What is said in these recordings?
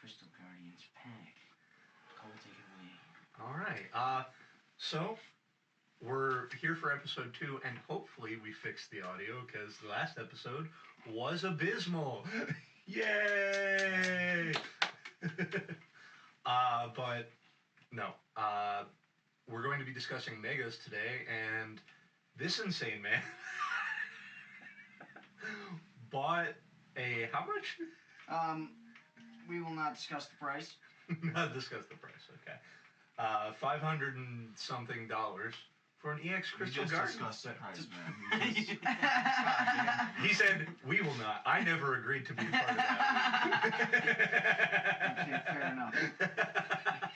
Crystal Guardians pack. Cole, take it away. All right. So we're here for episode 2, and hopefully we fixed the audio because the last episode was abysmal. Yay! But no. We're going to be discussing megas today, and this insane man bought a how much? We will not discuss the price. Not discuss the price. Okay. $500 and something for an EX Crystal Guardian. Discuss the price, man. He said, "We will not." I never agreed to be a part of that. Okay, fair enough.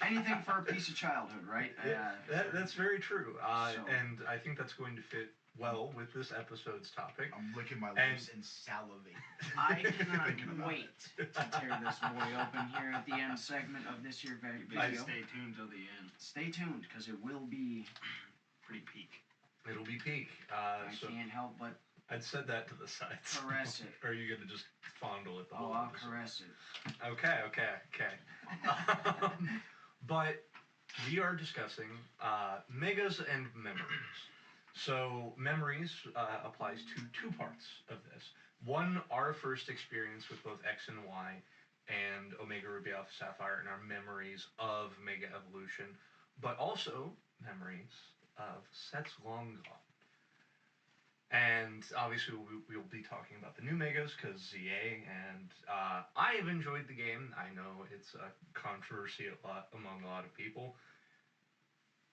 Anything for a piece of childhood, right? That's very true. So- And I think that's going to fit well with this episode's topic. I'm licking my lips and salivating. I Thinking cannot about wait to tear this boy open here at the end segment of this here video. Stay tuned till the end. Stay tuned, because it will be Pretty peak. It'll be peak. I So can't help but I'd set that to the side. caress it. Or are you going to just fondle it the whole I'll episode? caress it. Okay. But we are discussing megas and memories. So memories applies to two parts of this. One, our first experience with both X and Y and Omega Ruby Alpha Sapphire and our memories of Mega Evolution, but also memories of sets long gone. And obviously we'll be talking about the new Megas because ZA, and I have enjoyed the game. I know it's a controversy among a lot of people.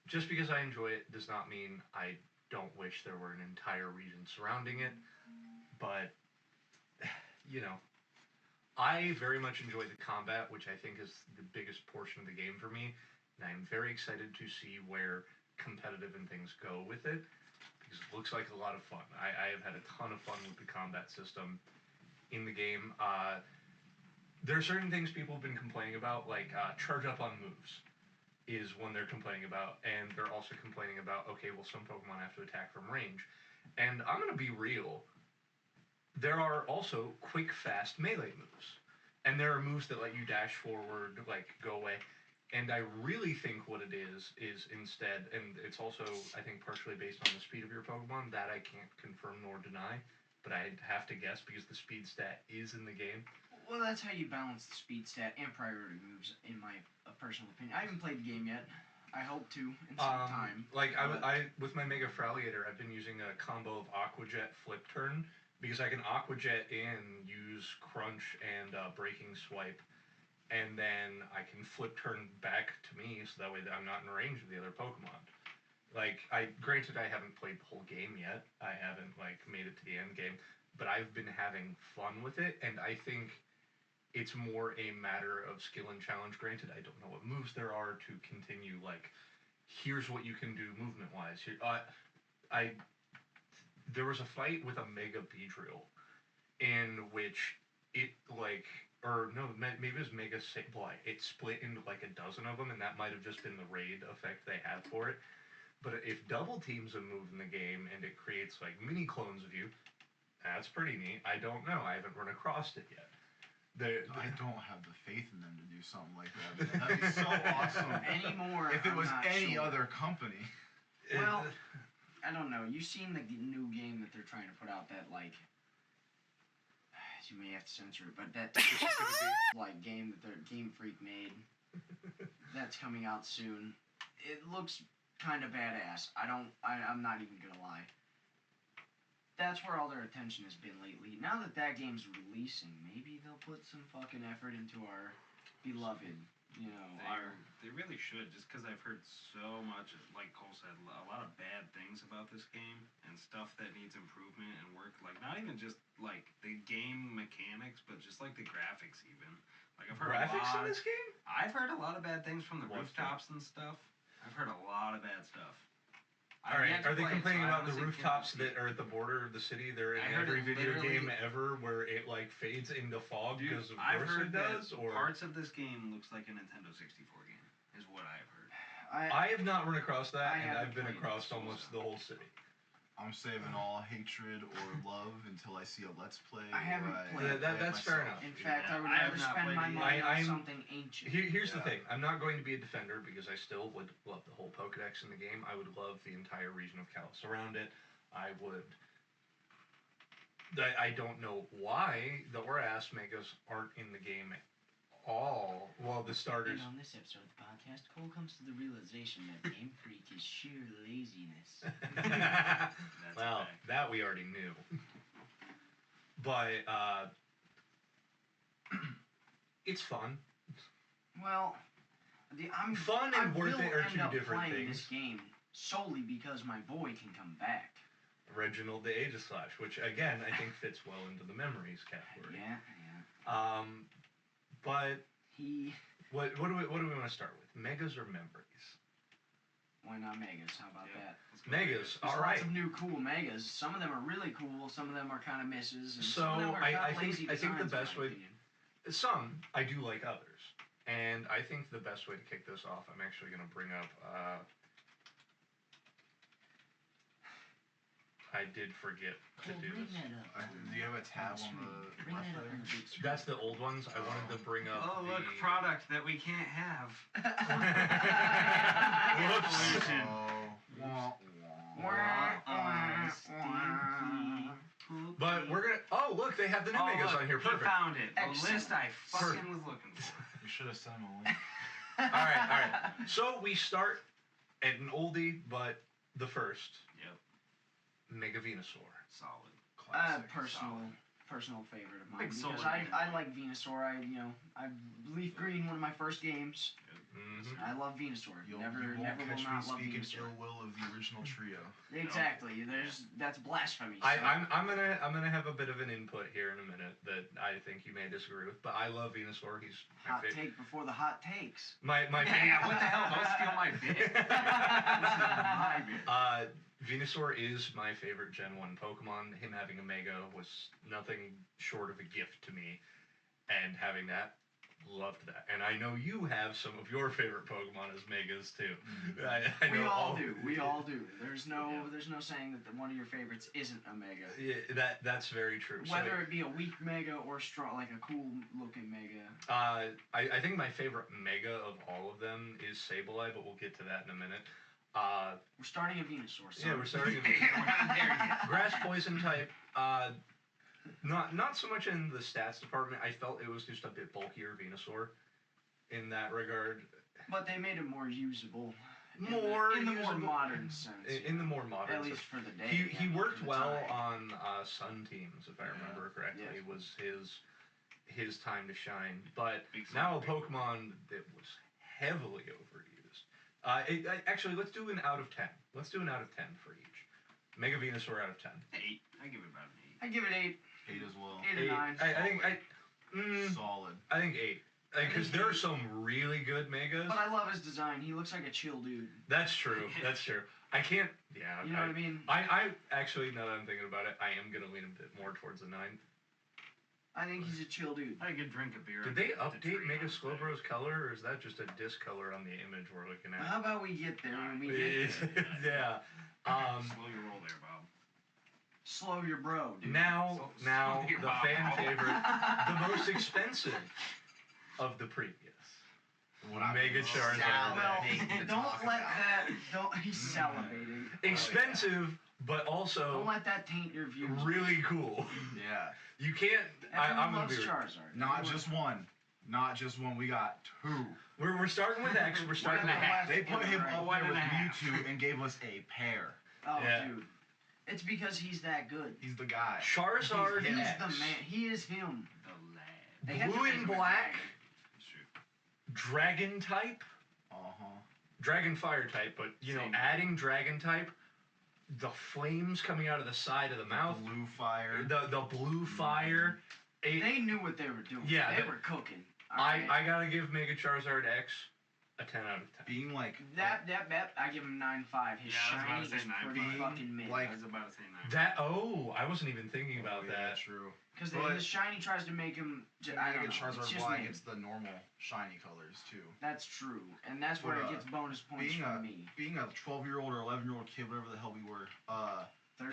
Just because I enjoy it does not mean I don't wish there were an entire region surrounding it. But, I very much enjoy the combat, which I think is the biggest portion of the game for me. And I'm very excited to see where competitive and things go with it, because it looks like a lot of fun. I have had a ton of fun with the combat system in the game. There are certain things people have been complaining about, like charge up on moves is one they're complaining about, and they're also complaining about, okay, well, some Pokemon have to attack from range. And I'm going to be real. There are also quick, fast melee moves. And there are moves that let you dash forward, like, go away. And I really think what it is instead, and it's also, I think, partially based on the speed of your Pokemon, that I can't confirm nor deny, but I'd have to guess because the speed stat is in the game. Well, that's how you balance the speed stat and priority moves, in my personal opinion. I haven't played the game yet. I hope to in some time. Like, I with my Mega Fraliator, I've been using a combo of Aqua Jet Flip Turn, because I can Aqua Jet in, use Crunch and Breaking Swipe, and then I can Flip Turn back to me, so that way I'm not in range of the other Pokemon. Like, granted I haven't played the whole game yet. I haven't, made it to the end game, but I've been having fun with it, and I think it's more a matter of skill and challenge. Granted, I don't know what moves there are to continue, here's what you can do movement-wise. There was a fight with a Mega Beedrill in which it, maybe it was Mega Sableye. It split into, a dozen of them, and that might have just been the raid effect they had for it. But if double teams a move in the game and it creates, mini clones of you, that's pretty neat. I don't know. I haven't run across it yet. I don't have the faith in them to do something like that. Man. That'd be so awesome. Anymore, if it was I'm not any sure. other company. Well, I don't know. You've seen the new game that they're trying to put out that, you may have to censor it, but that game that their Game Freak made, that's coming out soon. It looks kind of badass. I'm not even gonna lie. That's where all their attention has been lately. Now that game's releasing, maybe they'll put some fucking effort into our beloved, They really should, just because I've heard so much, like Cole said, a lot of bad things about this game and stuff that needs improvement and work. Not even just the game mechanics, but just the graphics even. I've heard graphics in this game? I've heard a lot of bad things from the What rooftops and stuff. I've heard a lot of bad stuff. Alright, are they complaining about the rooftops that are at the border of the city? They're in every video game ever where it fades into fog because of course it does? Or parts of this game looks like a Nintendo 64 game, is what I've heard. I have not run across that, and haven't I've been played across it, almost the whole city. I'm saving all hatred or love until I see a Let's Play. I haven't played. That's fair enough. In fact, I would I have rather not spend played my it money yet. on I'm- something ancient. Here's the Yeah. thing. I'm not going to be a defender because I still would love the whole Pokedex in the game. I would love the entire region of Kalos around it. I would. I don't know why the Orass Megas aren't in the game at all. Well, the starters. And on this episode of the podcast, Cole comes to the realization that Game Freak is sheer laziness. That's Well, okay. that we already knew. But it's fun. Well, I'm Fun and I worth will it are end two up different playing things. this game solely because my boy can come back. Reginald the Aegislash, which again I think fits well into the memories category. Yeah. But He. what do we want to start with? Megas or memories? Why not Megas? How about Yeah. that? Let's go Megas, There's all lots right. of new cool Megas. Some of them are really cool. Some of them are kind of misses. And So, some of them are I kinda think- lazy I think the designs, in best my way- opinion. Some I do like others, and I think the best way to kick this off, I'm actually going to bring up. I did forget to Cole, do bring this. that up. Do you have a tab on the Bring left that up there? on the big screen. That's the old ones. I wanted to bring up. Oh, the... look, product that we can't have. Whoops. Pollution. Wah, But we're gonna. Oh, look, they have the new Oh, Megas look, on here. he Perfect. found it. The Excellent. list I fucking Perfect. was looking for. You should have sent him a link. All right. So we start at an oldie, but the first Yep. Mega Venusaur. Solid. Classic. Personal favorite of mine Big because Solar I Beam. like Venusaur. I Leaf Green, one of my first games. Mm-hmm. I love Venusaur. You never won't will catch me not love speaking Venusaur. ill will of the original trio. Exactly. That's blasphemy. So. I'm gonna have a bit of an input here in a minute that I think you may disagree with, but I love Venusaur. He's my hot favorite. take before the hot takes. My Yeah, what the hell? Don't steal my bit. This is my bit. Venusaur is my favorite Gen 1 Pokemon. Him having a Mega was nothing short of a gift to me. And having that, loved that. And I know you have some of your favorite Pokemon as Megas too. I We know all do. We all do. There's no saying that one of your favorites isn't a Mega. Yeah, that's very true. So, Whether it be a weak Mega or strong, like a cool looking Mega. I think my favorite Mega of all of them is Sableye, but we'll get to that in a minute. We're starting a Venusaur. So. Yeah, we're starting a We're not there yet. Grass Poison type. Not so much in the stats department. I felt it was just a bit bulkier Venusaur in that regard. But they made it more usable. in the More more usable. modern sense. In the more modern At least sense. for the day. He worked for the well time. on Sun teams, if I remember correctly. Yes. It was his time to shine. But Big now a Sun. Pokemon that was heavily overused. Actually, let's do an out of 10. Let's do an out of 10 for each. Mega Venusaur out of 10. 8. I give it about an 8. I give it 8. 8 as well. 8 or 9. Solid. I think 8. Because there are some really good Megas. But I love his design. He looks like a chill dude. That's true. That's true. I can't. Yeah. You know what I mean? I actually, now that I'm thinking about it, I am gonna lean a bit more towards the 9. I think he's a chill dude. I could drink a beer. Did they up the update tree Mega on Saturday. Slowbro's color, or is that just a discolor on the image we're looking at? How about we get there when we get there? Yeah. Slow your roll there, Bob. Slow your bro, dude. Now, Slow your the Bob. fan favorite, the most expensive of the previous. Mega Charizard. Well, to don't talk let about. that. Don't. He's salivating. Expensive, but Don't also let that taint your views. really cool. Yeah. You can't. Everyone I'm gonna loves be. Charizard. Not Everyone- just one. Not just one. We got 2. We're starting with X. We're starting One with and a half. They put him Right. up One there with and a half. Mewtwo and gave us a pair. Oh, Yeah. dude. It's because he's that good. He's the guy. Charizard He's X. the man. He is him. The lad. They had to Blue make and him a black. dragon. That's true. Dragon type. Uh-huh. Dragon fire type, but Same. adding dragon type, the flames coming out of the side of the mouth, Blue fire. the blue fire. They knew what they were doing. Yeah, They the- were cooking. All right? I gotta give Mega Charizard X a 10 out of 10. Being like That, I give him 9.5. His Yeah, I was about shiny to say is 9.5. pretty fucking mid. Like- I was about to say 9. That I wasn't even thinking about yeah, that. True. Because But- his shiny tries to make him. I don't know. Charizard It's just Black, me. it's the normal shiny colors too. That's true, and that's where But, it gets bonus points being from me. Being a 12-year-old or 11-year-old kid, whatever the hell we were,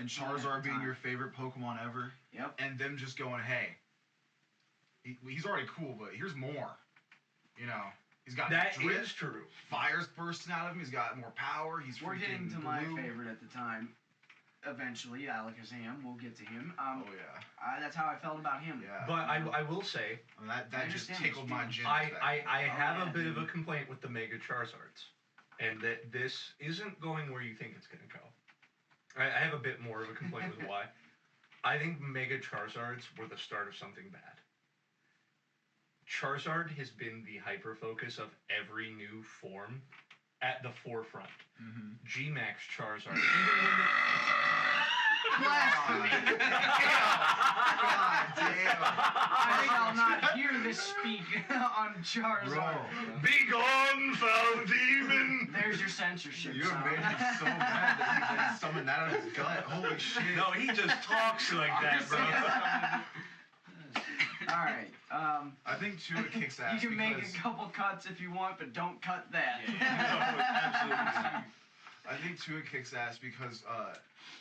and even at Charizard the being time. your favorite Pokemon ever, Yep. and them just going, hey, he's already cool, but here's more. You know, he's got That drip, is true. fire's bursting out of him. He's got more power. He's We're getting freaking to my blue. favorite at the time. Eventually, Alakazam. We'll get to him. Oh yeah, That's how I felt about him. yeah. But I will say, I mean, that I just understand tickled what my you gin. I Oh, have yeah, a bit of a dude. complaint with the Mega Charizards, and that this isn't going where you think it's going to go. I have a bit more of a complaint with why. I think Mega Charizards were the start of something bad. Charizard has been the hyper focus of every new form at the forefront. Mm-hmm. G-Max Charizard, even when the Blasphemy! God damn. I shall not hear this speak on Charizard. Bro, Be gone, foul demon! There's your censorship. you sound. made me so mad that he summoned that out of his gut. Holy shit. No, he just talks like that, bro. All right. I think Tua kicks You ass can make because a couple cuts if you want, but don't cut that. absolutely. I think Tua kicks ass because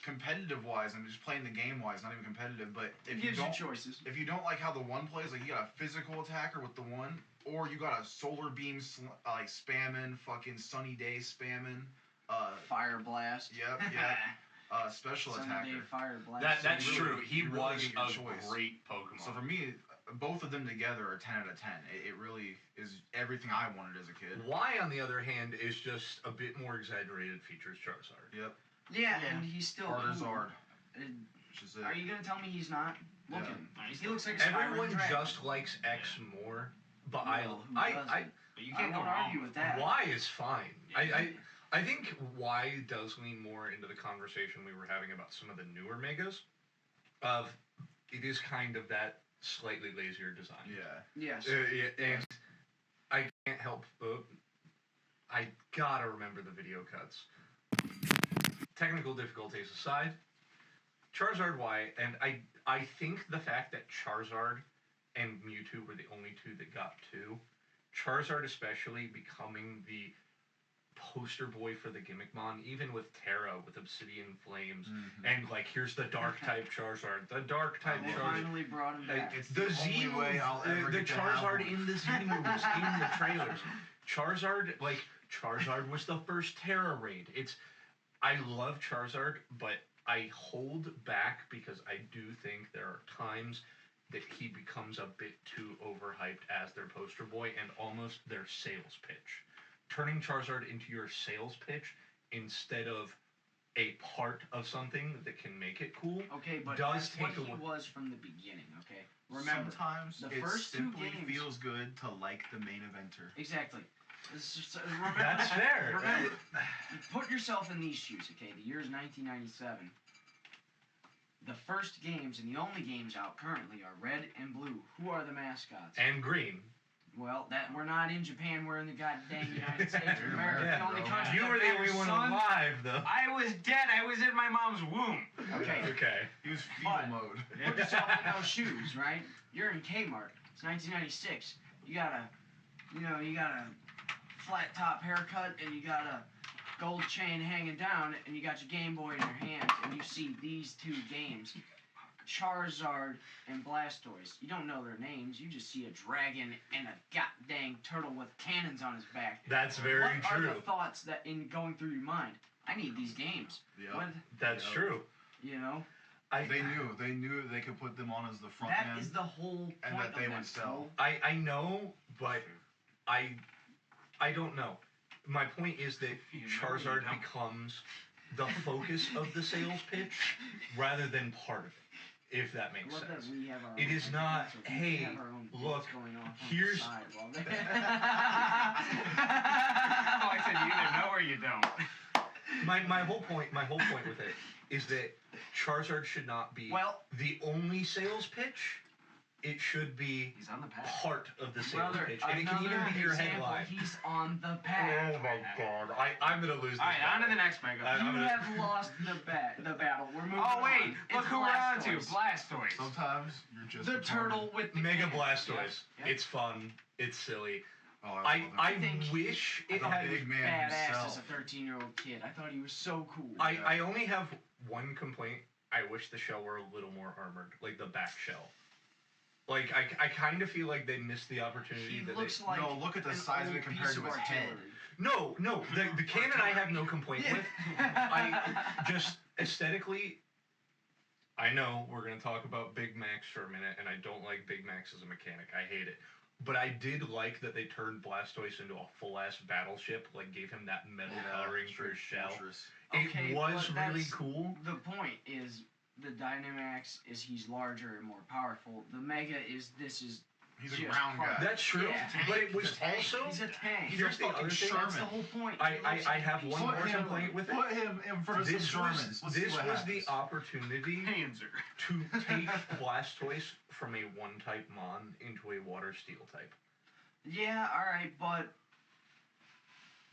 competitive wise, and just playing the game wise, not even competitive, but It if you gives you don't choices. if you don't like how the one plays, like you got a physical attacker with the one, or you got a solar beam like spamming, fucking sunny day spamming, Fire blast. yep, special Sunny attacker. day fire blast. That's you really- true. He you really was get your a choice. great Pokemon. So for me, both of them together are 10 out of 10. It really is everything I wanted as a kid. Y, on the other hand, is just a bit more exaggerated features Charizard. Yep, Yeah, Yeah. and he's still Charizard, cool. which is it. Are you gonna tell me he's not? Look at him. He's He looks like a Skyrim Everyone dragon. just likes X more, but Well, who I doesn't? But you I can't go won't wrong argue with with that. Y is fine. Yeah. I think Y does lean more into the conversation we were having about some of the newer megas. Of it is kind of that slightly lazier design. Yeah. Yes. Yeah, and I can't help but I gotta remember the video cuts. Technical difficulties aside, Charizard Y, and I think the fact that Charizard and Mewtwo were the only two that got 2, Charizard especially becoming the poster boy for the Gimmickmon, even with Terra with Obsidian Flames, Mhm. and like here's the Dark type Charizard, the Dark type They Charizard. finally brought him back. It's The the Z only move, way I'll ever the get to have Charizard one. in the Z moves in the trailers. Charizard was the first Terra raid. I love Charizard, but I hold back because I do think there are times that he becomes a bit too overhyped as their poster boy and almost their sales pitch. Turning Charizard into your sales pitch instead of a part of something that can make it cool. Okay, but does that's what take he away- was from the beginning. Okay, remember Sometimes the it first 2 simply games- feels good to like the main eventer. exactly. It's just, remember, That's fair. Remember, put yourself in these shoes. Okay, the year is 1997. The first games and the only games out currently are Red and Blue. Who are the mascots? And green. Well, that we're not in Japan. We're in the goddamn United States of You're America. American, the only bro. country You that were the matters, only one son. alive, though. I was dead. I was in my mom's womb. Okay, Okay. He was fetal But- mode. put yourself in those shoes, right? You're in Kmart. It's 1996. You got a flat top haircut and you got a gold chain hanging down and you got your Game Boy in your hands and you see these 2 games, Charizard and Blastoise. You don't know their names. You just see a dragon and a goddamn turtle with cannons on his back. That's very What are true. the thoughts that in going through your mind? I need these games. Yep. What, That's Yeah. true. you know? They knew they could put them on as the front That man. is the whole point And that of they that would sell. tool. I know, but I don't know. My point is that You know Charizard you don't. becomes the focus of the sales pitch rather than part of it, if that makes Love sense. that we have our It own is not, so we hey, have our own beats look, going off on here's- the side while they- Oh, I said you either know or you don't. My whole point with it is that Charizard should not be well, the only sales pitch. It should be He's on the path. part of the sales brother, pitch, and it can even another be your example, headline. he's on the path. Oh my god, I'm gonna lose this. All right, on to battle. the next mega. I'm You gonna- have lost the battle. We're moving Oh wait, on. look It's who we're on to. Blastoise. Blastoise. Sometimes you're just The retarded. turtle with the Mega cannon. Blastoise. Yeah. It's fun. It's silly. Oh, I love him. think wish I it thought had. Big Man Badass himself. as a 13-year-old kid. I thought he was so cool. I only have one complaint. I wish the shell were a little more armored, like the back shell. Like I kind of feel like they missed the opportunity. He looks like No, look at the an size of old it compared piece to of his head. artillery. No, the cannon I have no complaint with. I just aesthetically, I know we're gonna talk about Big Macs for a minute, and I don't like Big Macs as a mechanic. I hate it. But I did like that they turned Blastoise into a full-ass battleship, like gave him that metal coloring for his shell. Okay, It was but really that's- cool. The point is, the Dynamax is he's larger and more powerful. The Mega is He's a just ground hard. guy. That's true, Yeah. but it was He's a tank. also. He's a tank. He's a Here's the fucking other thing. That's the Sherman. whole point. I He looks I like a have piece one of more artillery. complaint with it. Put him in front of some This Germans. Let's see this what was happens. the opportunity Panzer. to take Blastoise from a one-type Mon into a Water Steel type. Yeah, alright, but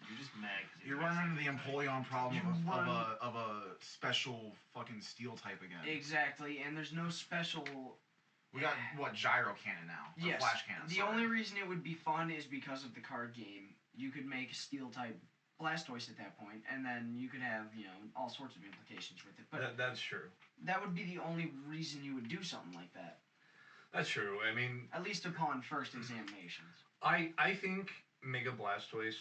You're just mad because You're running into the Empoleon problem You run- of a special fucking steel type again. exactly, and there's no special. We got what gyro cannon now? Or Yes. flash cannon. The sorry. only reason it would be fun is because of the card game. You could make a steel type Blastoise at that point, and then you could have, all sorts of implications with it. But That's true. that would be the only reason you would do something like that. That's true. I mean, At least upon first examinations. I think Mega Blastoise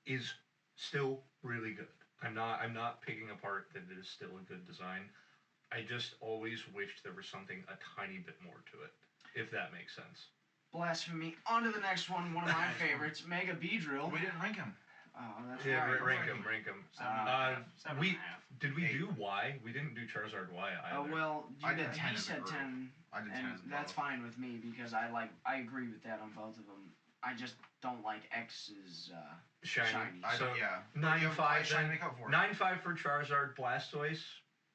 is still really good. I'm not picking apart that it is still a good design. I just always wished there was something a tiny bit more to it, if that makes sense. Blasphemy. On to the next one of my favorites, Mega Beedrill. We didn't rank him. Oh, that's Yeah, right. rank him. Seven we- and a half. Did we 8. do Y? We didn't do Charizard Y either. Oh, well, I did 10 he as a said group. 10, I did 10 and as a that's blow. fine with me because I agree with that on both of them. I just don't like X's Shiny. shiny. I So don't. Yeah. 9-5 Shiny then. make up for it. 9-5 for Charizard, Blastoise.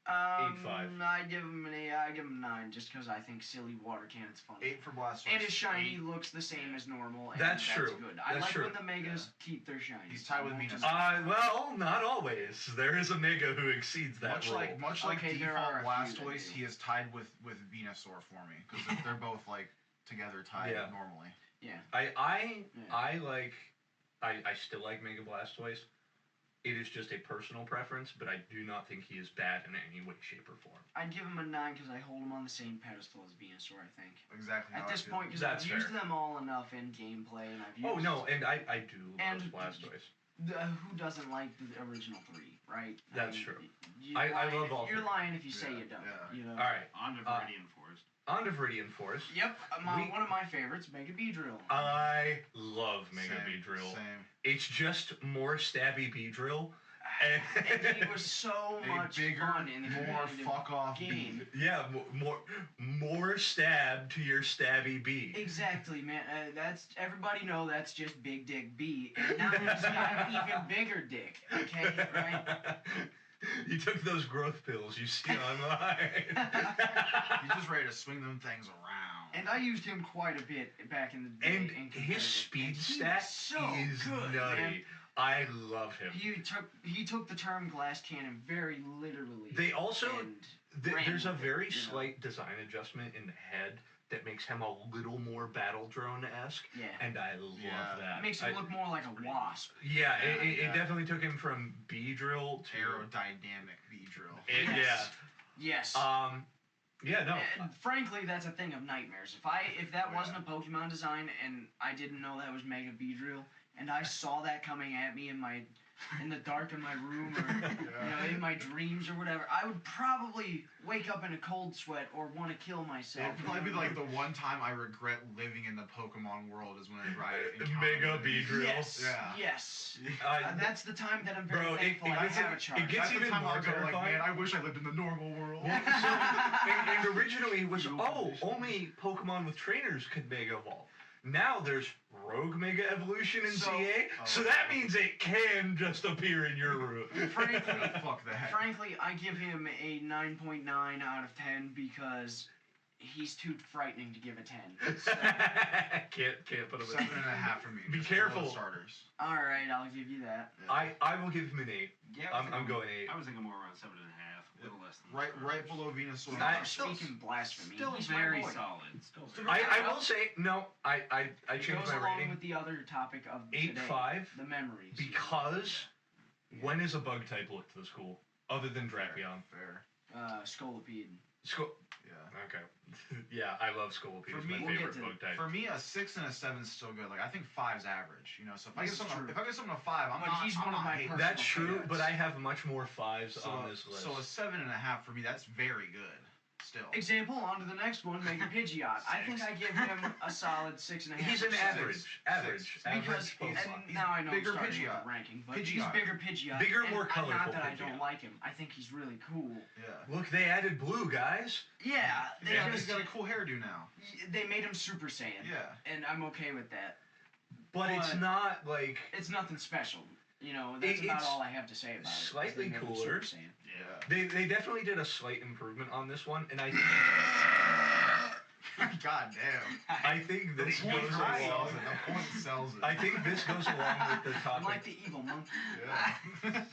8-5. I give him I give him 9 just because I think silly water cannon's funny. 8 for Blastoise. And his shiny 8. looks the same as normal. And That's true. Good. I That's like true. when the Megas keep their shiny. He's tied with Venus. Well, not always. There is a Mega who exceeds that Much rule. like Okay, there default are a few that Blastoise, do. he is tied with Venusaur for me because they're both like together tied Yeah. normally. Yeah. I still like Mega Blastoise. It is just a personal preference, but I do not think he is bad in any way, shape, or form. I'd give him a 9 because I hold him on the same pedestal as Venusaur, I think. Exactly. At how I this feel. point, because That's I've used fair. them all enough in gameplay, and I've used... Oh no, and I do love And- Blastoise. Who doesn't like the original 3, right? That's mean, true. you're I lying love if- all You're 3. lying if you say Yeah, you don't. yeah. You know? All right, On to Viridian Forest. on to Viridian Forest. Yep, one of my favorites, Mega Beedrill. I love Mega Same, Beedrill. Same. It's just more stabby Beedrill. And he was so A much bigger, fun in the more competitive fuck off game. Yeah, more stab to your stabby B. Exactly, man. That's everybody know that's just Big Dick B, and now he's got an even bigger dick. Okay, right? You took those growth pills you see online. He's just ready to swing them things around. And I used him quite a bit back in the day. And in his competitive, speed and he stat was so is good, nutty. man. I love him. He took the term glass cannon very literally. They also and there's a ran with it, very you know? slight design adjustment in the head that makes him a little more battle drone-esque, Yeah. and I love Yeah. that. It makes him look more like a wasp. Yeah, Yeah, it yeah. definitely took him from Beedrill to Aerodynamic Beedrill. Yes. Yes. Yeah, no. And frankly, that's a thing of nightmares. If that wasn't a Pokemon design and I didn't know that was Mega Beedrill, and I saw that coming at me in the dark in my room or in my dreams or whatever, I would probably wake up in a cold sweat or want to kill myself. It'd probably be like the one time I regret living in the Pokemon world is when I Mega Beedrill. Yes. Yeah. Yes. Uh, That's the time that I'm very Bro, thankful I have a charge. it gets That's the even time more I'll go like, terrifying. man, I wish I lived in the normal world. and originally it was, only Pokemon with trainers could Mega Evolve. Now there's Rogue Mega Evolution in CA, so that means it can just appear in your room. Frankly, Fuck that. Frankly, I give him a 9.9 out of 10 because he's too frightening to give a 10. So, can't put him 7.5 for me. Be just careful. below starters. all right, I'll give you that. I will give him an 8. Yeah, I'm going 8. I was thinking more around 7.5, a little less than Right below Venusaur. Speaking blasphemy, Still he's very very solid. Still very I will say no. I It changed goes my along rating with the other topic of 8.5 the memories. because when is a bug type look to the school other than Drapion? Fair. Scolipede. Yeah. Okay. Yeah, I love Scolipede. For It's me- my We'll favorite get to- bug type. For me, a 6 and a 7 is still good. Like I think 5's average. You know, so if I This give is someone true. if I give someone a 5, I'm But not. he's I'm one of not my hating. personal That's true, favorites. but I have much more 5s So, on this list. so a 7.5 for me, that's very good. Still. Example, on to the next one, Mega Pidgeot. I think I give him a solid 6.5. He's an or average. six. Average. Because, Average Pokemon. and now I know bigger I'm starting with Pidgeot. the ranking, but he's Pidgeot. bigger Pidgeot. Bigger, and more colorful Not that I Pidgeot. don't like him. I think he's really cool. Yeah. Look, they added blue, guys. Yeah, they Yeah, just he's got a cool hairdo now. they made him Super Saiyan. Yeah. And I'm okay with that. But it's But- not like It's nothing special. You know, that's about It's all I have to say about it. is slightly they made him cooler. Super Saiyan. Yeah. they definitely did a slight improvement on this one, and I God damn. I think The this point goes sells along. it. The point sells it. I think this goes along with the I'm topic. like the evil monkey. Yeah.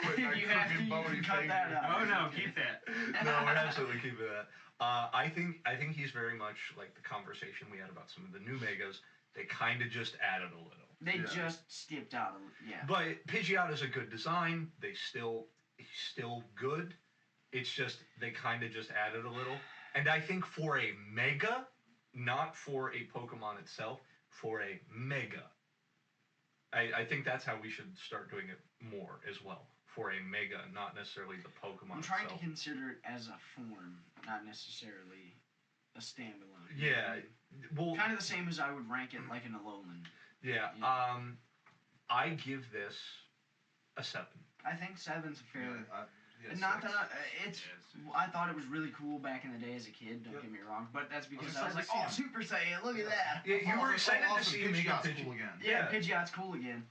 Put that You have to crooked bony you can cut finger. that out. Oh no, keep that. No, we're absolutely keeping that. I think he's very much like the conversation we had about some of the new megas. They kind of just added a little. They Yeah. just skipped out a yeah. But Pidgeot is a good design. He's still good. It's just they kind of just added a little. And I think for a mega, not for a Pokemon itself, for a mega, I think that's how we should start doing it more as well. For a mega, not necessarily the Pokemon I'm trying itself. to consider it as a form, not necessarily a standalone. Yeah. Well, Kind of the same as I would rank it like in Alolan. yeah. Yeah. I give this a 7. I think 7's fair. Yeah, And not 6. that it's. Yes. I thought it was really cool back in the day as a kid. Don't Yep. get me wrong, but that's because I I was was like, excited "Oh, to see Super Saiyan! Look at that!" Yeah, you were excited to awesome. see him make a Pidgeot's Pidgeot. cool again. Yeah, Yeah. Pidgeot's cool again.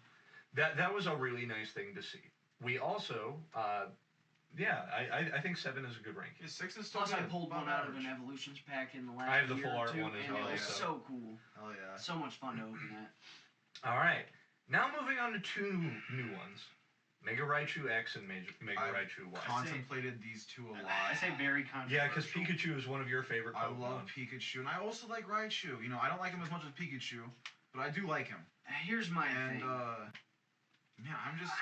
That was a really nice thing to see. We also, I think 7 is a good ranking. Yeah, 6 is still Plus, I good. pulled Above one out of average. an Evolutions pack in the last I have the year full or art two, one as and well, it was so- so cool. Hell yeah. So much fun to open that. All right. Now moving on to 2 new ones. Mega Raichu X and Mega I've Raichu Y. Contemplated these two a lot. I say very controversial. Yeah, because Pikachu is one of your favorite I Pokemon. love Pikachu, and I also like Raichu. You know, I don't like him as much as Pikachu, but I do like him. Here's my And thing. man,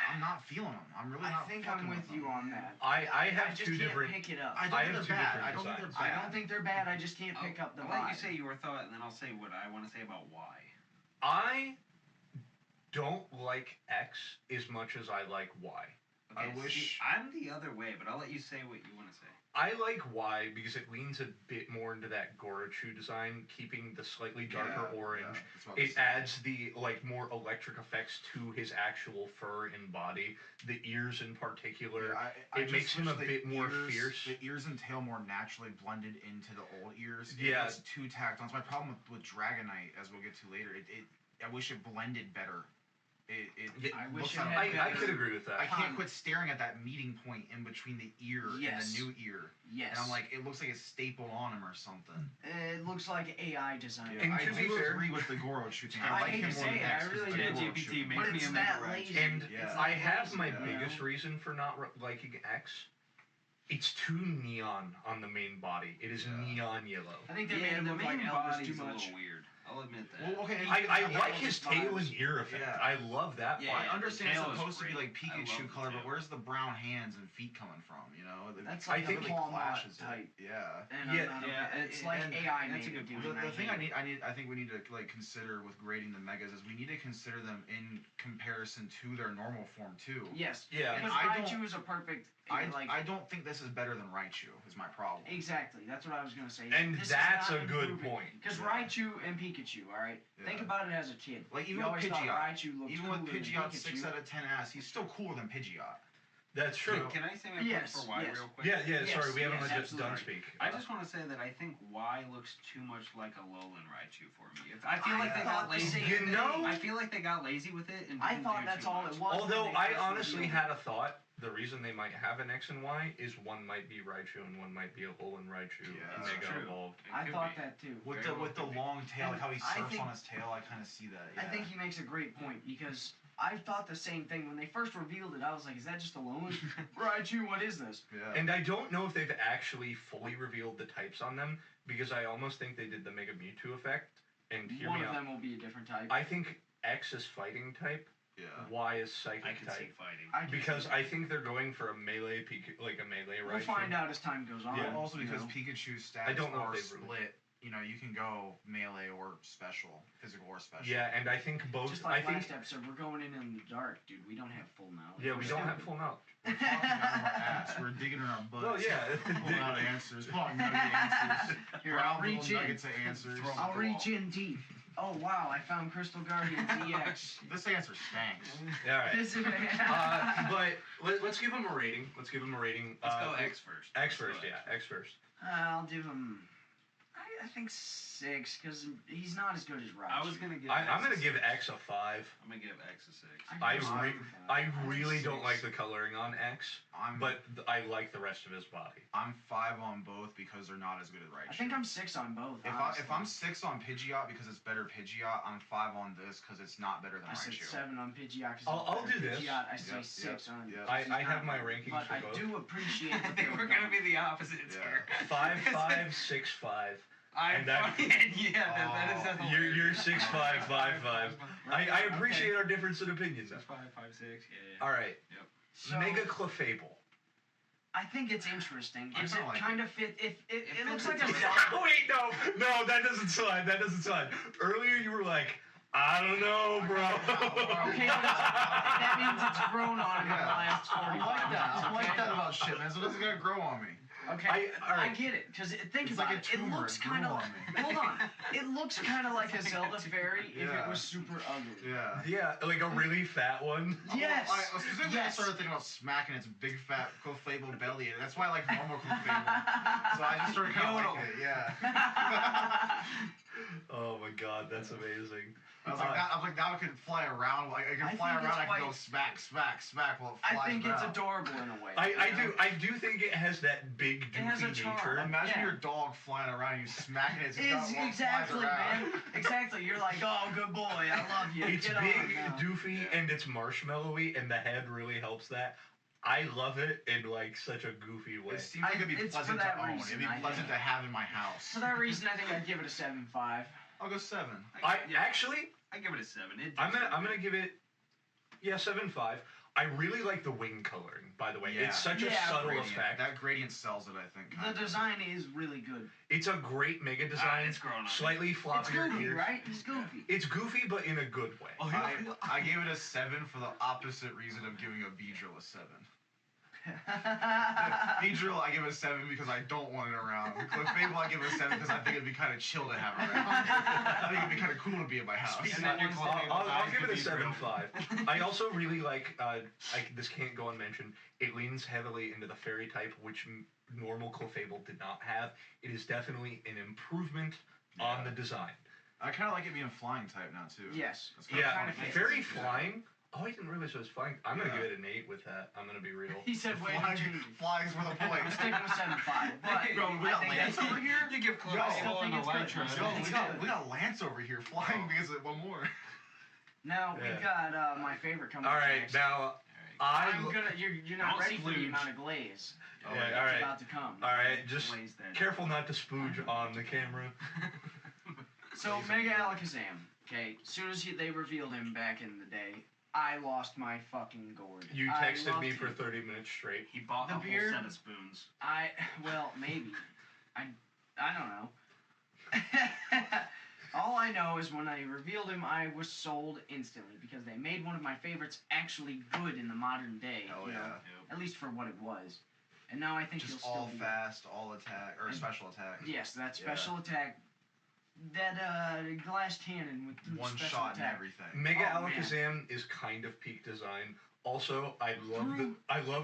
I'm not feeling him. I'm really I not. think fucking I'm with you him. on that. I have just 2 can't different. pick it up. I don't I think have they're 2 bad. different I don't think they're designs. bad. I don't think they're bad. I just can't pick up the I'll vibe. let you say your thought, and then I'll say what I want to say about why. I don't like X as much as I like Y. I Okay, wish- see, I'm the other way, but I'll let you say what you want to say. I like Y because it leans a bit more into that Gorachu design, keeping the slightly darker Yeah, orange. yeah, that's what I was It saying. adds the more electric effects to his actual fur and body. The ears in particular. Yeah, I it just makes him wish a the bit more ears- fierce. The ears and tail more naturally blended into the old ears. Yeah. It's too tacked on. It's my problem with Dragonite, as we'll get to later. I wish it blended better. Yeah, I wish looks it out of had place. I could agree with that. I can't quit staring at that meeting point in between the ear Yes. and the new ear. Yes. And I'm like, it looks like it's stapled on him or something. It looks like AI design. And I to be do fair- agree with the Gorochu thing. I I like hate him to more say than it, I X 'cause really of the do. Gorochu GPT thing. makes But me it's a that Mega lazy. Raichu. And It's Yeah. that I have lazy, my you know? biggest reason for not liking X. It's too neon on the main body. It is Yeah. neon yellow. I think they Yeah, made him the look main like Elvis body's too a much. little weird. I'll admit that. Well, okay. I Yeah, like Elvis his tail and vibes. ear effect. Yeah. I love that Yeah, part. I understand the it's tail is supposed to be great. like I love Pikachu the color, but tail. where's the brown hands and feet coming from? You know, That's I like think the he claw clashes mod it. type. Yeah. And Yeah, I'm not yeah, okay. It's like and AI that's a made good it do point. it, and The thing hate it. I think we need to like consider with grading the megas is we need to consider them in comparison to their normal form too. Yes. Yeah. And Because I don't- Raichu is a perfect. I don't think this is better than Raichu. Is my problem. Exactly. That's what I was gonna say. And This is that's not a good improving. point. Because Yeah. Raichu and Pikachu, all right. Think Yeah. about it as a kid. Like You even with always thought Pidgeot, Raichu looked even cooler with than Pidgeot Pikachu. 6 out of 10 ass, he's still cooler than Pidgeot. That's true. Can I say my Yes, point for why yes. real quick? Yeah, Yes, sorry, we haven't yes, let absolutely. done speak. I just want to say that I think Y looks too much like a Alolan Raichu for me. I feel like they thought got the lazy. same You thing. know- I feel like they got lazy with it and I didn't thought do that's too all much. it was. Although when they I first honestly revealed had a thought, the reason they might have an X and Y is one might be Raichu and one might be a Alolan Raichu Yeah, and that's they got true. evolved. it. I Could thought be. that too. With Very the well with the could be. long tail, like how he And surfs I think- on his tail, I kind of see that. Yeah. I think he makes a great point because I thought the same thing when they first revealed it. I was like, "Is that just Alolan Raichu? What is this?" Yeah. And I don't know if they've actually fully revealed the types on them because I almost think they did the Mega Mewtwo effect. And hear One me of out. them will be a different type. I think X is fighting type, Yeah. Why is psychic I can see type? fighting. Because I think they're going for a melee, like a melee We'll right? find out as time goes on. Yeah. Also you because know. Pikachu's stats I don't know are if they've really- split. You know, you can go melee or special, physical or special. Yeah, and I think both. Just like I think. last episode, we're going in the dark, dude. We don't have full knowledge. Yeah, we don't have full knowledge. We're talking out of our ass. We're digging in our butts. Well, yeah. Pulling out answers. Pulling nugget answers. Here, I'll Brown little reach in. nuggets of answers. Throw 'em I'll at the reach wall. in deep. Oh wow, I found Crystal Guardians EX. This answer stinks. All right. This is But let's give him a rating. Let's give him a rating. Let's go X first. X Let's go first, yeah. X first. I'll give him. I think 6 because he's not as good as Raj. I was gonna give. I'm X gonna a give 6. X a 5. I'm gonna give X a 6. I really don't like the coloring on X, but I like the rest of his body. I'm 5 on both because they're not as good as Raichu. I think I'm 6 on both. If I'm 6 on Pidgeot because it's better Pidgeot, I'm 5 on this because it's not better than I said Raichu. 7 on Pidgeot. I'll do this. Pidgeot, I say Yep, 6 on. yep. I have my rankings But for I both. do appreciate. I that think they we're were gonna done. be the opposites Yeah. here. 5, 6, 5. I'm And that- yeah, that is Oh, You're hilarious. 6, 5, 5, 5. I appreciate our difference in opinions. 6, 5, 5, 6. Yeah. All right. So, Mega Clefable. I think it's interesting. I Is kinda it like kind of fit? It looks like a fits Zelda. Wait, no, that doesn't slide. That doesn't slide. Earlier you were like, I don't know, bro. Okay, but that means it's grown on me in the last 45 I like that. minutes, I like okay? that about shit, man. So it doesn't gonna grow on me. Okay, all right. I get it. Because think It's about like a it. tumor, It looks it grew kind of. on me. Hold on. It looks kind of like a Zelda fairy if Yeah. it was super ugly. Yeah. Yeah, like a really fat one. Yes. I specifically Yes. started thinking about smacking its big fat Clefable belly, and that's why I like normal Clefable. So I just started kind of Yodel. liking it. Yeah. Oh my god, that's amazing. I was like, now I can fly around. Like I can I fly think around. it's I can go quite- smack, smack, smack while it flies I think it's around. adorable in a way. I you know? do think it has that big It has a goofy charm. nature. Imagine Yeah. your dog flying around and you smacking its gut It's while it exactly, flies around. man. Exactly. You're like, oh, good boy. I love you. It's Get on big, now. doofy, and it's marshmallowy, and the head really helps that. I love it in like such a goofy way. It seems like it'd be It's for pleasant to that own. reason, It'd be I pleasant think. to have in my house. For that reason, I think I'd give it a 7.5. I'll go 7. Actually, I give it a 7. I'm gonna give it 7.5. I really like the wing coloring, by the way. Yeah. It's such a Yeah, subtle Gradient. effect. That gradient sells it, I think. The design is really good. It's a great mega design. It's grown on me. Slightly It's floppier goofy, ears. right? It's goofy. It's goofy, but in a good way. Oh, I gave it a 7 for the opposite reason of giving a Beedrill a 7. Beedrill, I give it a 7 because I don't want it around. Clefable, I give it a 7 because I think it'd be kind of chill to have around. I think it'd be kind of cool to be in my house. And then your I'll give it a 7.5. I also really like, this can't go unmentioned, it leans heavily into the fairy type, which normal Clefable did not have. It is definitely an improvement on the design. I kind of like it being a flying type now, too. Yes. That's kinda Yeah, kinda fun. fits. fairy flying. Oh, I didn't realize it was flying. I'm gonna Yeah. give it an 8 with that. I'm gonna be real. He said, wait, Flying, change it. flying's worth a point. I'm sticking with 7.5. But Bro, we I got think Lance that's over here. You give Yo, I still Clefable think and it's good. Elytra. Yo, It's we got Lance over here flying because of one more. Now Yeah. we've got my favorite coming All up right, next. now I'm gonna. You're not Don't ready for the splooge. amount of glaze Oh, Yeah, yeah. all that's right. about to come. All right, just Blaze that. careful not to spooge on the camera. So Mega Alakazam. Okay, as soon as they revealed him back in the day, I lost my fucking gourd. You I texted loved me him. for 30 minutes straight. He bought The a beard- whole set of spoons. Well, maybe. I don't know. All I know is when I revealed him, I was sold instantly because they made one of my favorites actually good in the modern day. Hell you know, yeah. at least for what it was. And now I think Just he'll all still be fast, all attack, or And- special attack. Yes, that Yeah. special attack. That glass cannon with the One special shot and attack. everything. Mega Oh, man. Alakazam is kind of peak design. Also, I love Through-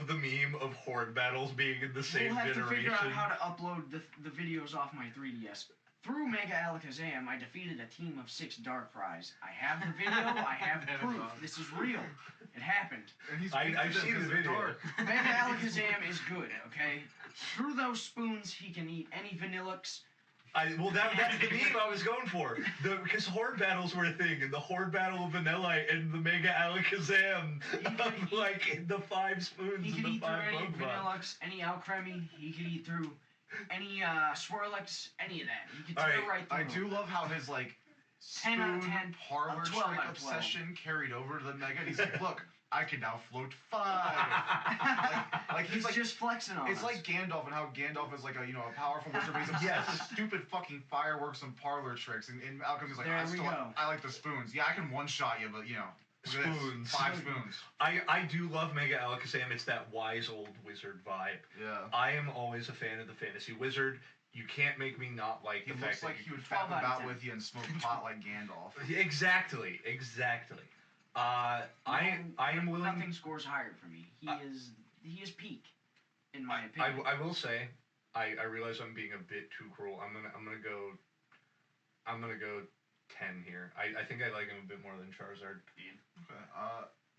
the meme of horde battles being in the same We'll have to generation. figure out how to upload the videos off my 3DS. Through Mega Alakazam, I defeated a team of 6 Darkrai's. I have the video. I have That is proof. awesome. This is real. It happened. And he's I've seen the video. Mega Alakazam is good, okay? Through those spoons, he can eat any Vanillux. That's the meme I was going for. Because horde battles were a thing, and the horde battle of Vanillite and the Mega Alakazam, could like the 5 spoons He and could the eat through 5 any Pokemon. Vanillux, any Alcremie. He could eat through any Swirlix, any of that. He could All tear right, right through I them. do love how his 10 out of 10, parlor 12 trick out of 12. obsession carried over to the Mega. And he's like, look, I can now float 5. like he's like just flexing on it's us. like Gandalf and how Gandalf is like a a powerful wizard, but he's obsessed with stupid fucking fireworks and parlor tricks. And Alchemy's like, I like the spoons. Yeah, I can one shot you, but look at this, Spoons. 5 spoons. I do love Mega Alakazam. It's that wise old wizard vibe. Yeah. I am always a fan of the fantasy wizard. You can't make me not like He the looks fact like that he would 12 fap out of about 10. with you and smoke pot like Gandalf. Exactly. I am willing. Nothing scores higher for me. He is peak, in my opinion. I will say, I realize I'm being a bit too cruel. I'm gonna go 10 here. I think I like him a bit more than Charizard. Okay.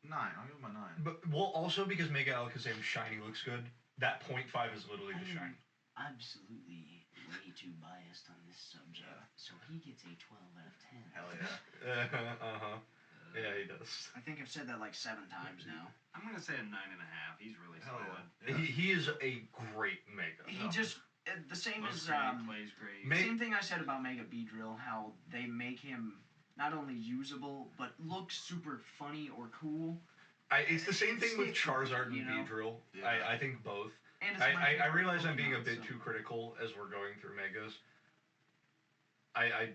9. I'll give him a 9. But also because Mega Alakazam shiny looks good. That 0.5 is literally the shiny. Absolutely way too biased on this subject, so he gets a 12 out of 10. Hell yeah. Yeah, he does. I think I've said that like 7 times now. I'm gonna say a 9.5. He's really Hell solid. yeah. He is a great Mega. He just the same Looks as great, plays great. same thing I said about Mega Beedrill, how they make him not only usable but look super funny or cool. It's the same thing with Charizard and You know? Beedrill. Yeah. I think both. And it's my I favorite realize I'm being a Pokemon, bit so- too critical as we're going through Megas. I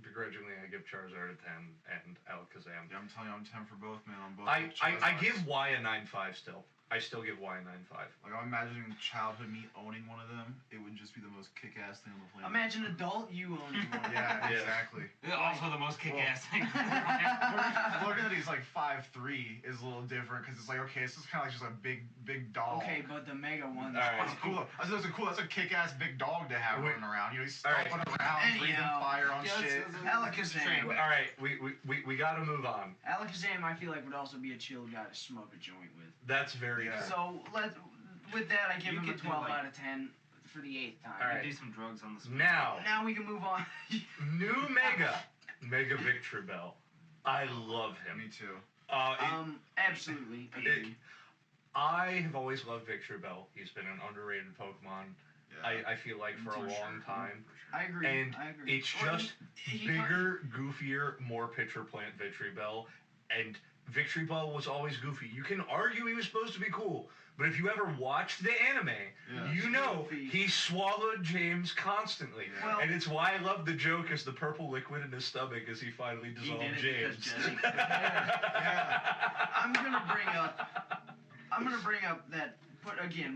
begrudgingly I give Charizard a 10 and Alakazam. Yeah, I'm telling you, I'm 10 for both, man. On both. I Charizards. give Y a 9.5 still. I still give Y a 9.5. Like, I'm imagining childhood me owning one of them. It would just be the most kick-ass thing on the planet. Imagine adult you owning one. Yeah, Yeah. exactly. Also the most kick-ass thing. Looking that he's like 5'3" is a little different because it's like, okay, this is kind of like just a big dog. Okay, but the Mega one. Alright. That's cool. That's a kick-ass big dog to have Wait. running around. He's Alright. stomping around, breathing Anyhow, fire on just shit. Alakazam. All right, we gotta move on. Alakazam, I feel like would also be a chill guy to smoke a joint with. That's very Yeah. true. So with that, I give You him a could do, 12 like- out of 10 for the 8th time. All right. Do some drugs on the spot. Now, we can move on. new Mega Victreebel. I love him. Me too. Absolutely. Agreed. I have always loved Victreebel. He's been an underrated Pokemon. Yeah. I feel like for a long time. I agree. And I agree. it's Or just he bigger, goofier, more pitcher plant Victreebel. And Victreebel was always goofy. You can argue he was supposed to be cool, but if you ever watched the anime, Yeah. you know Goofy. he swallowed James constantly. Yeah. Well- And it's why I love the joke as the purple liquid in his stomach as he finally He dissolved did it James. because Jesse. Yeah. I'm gonna bring up that.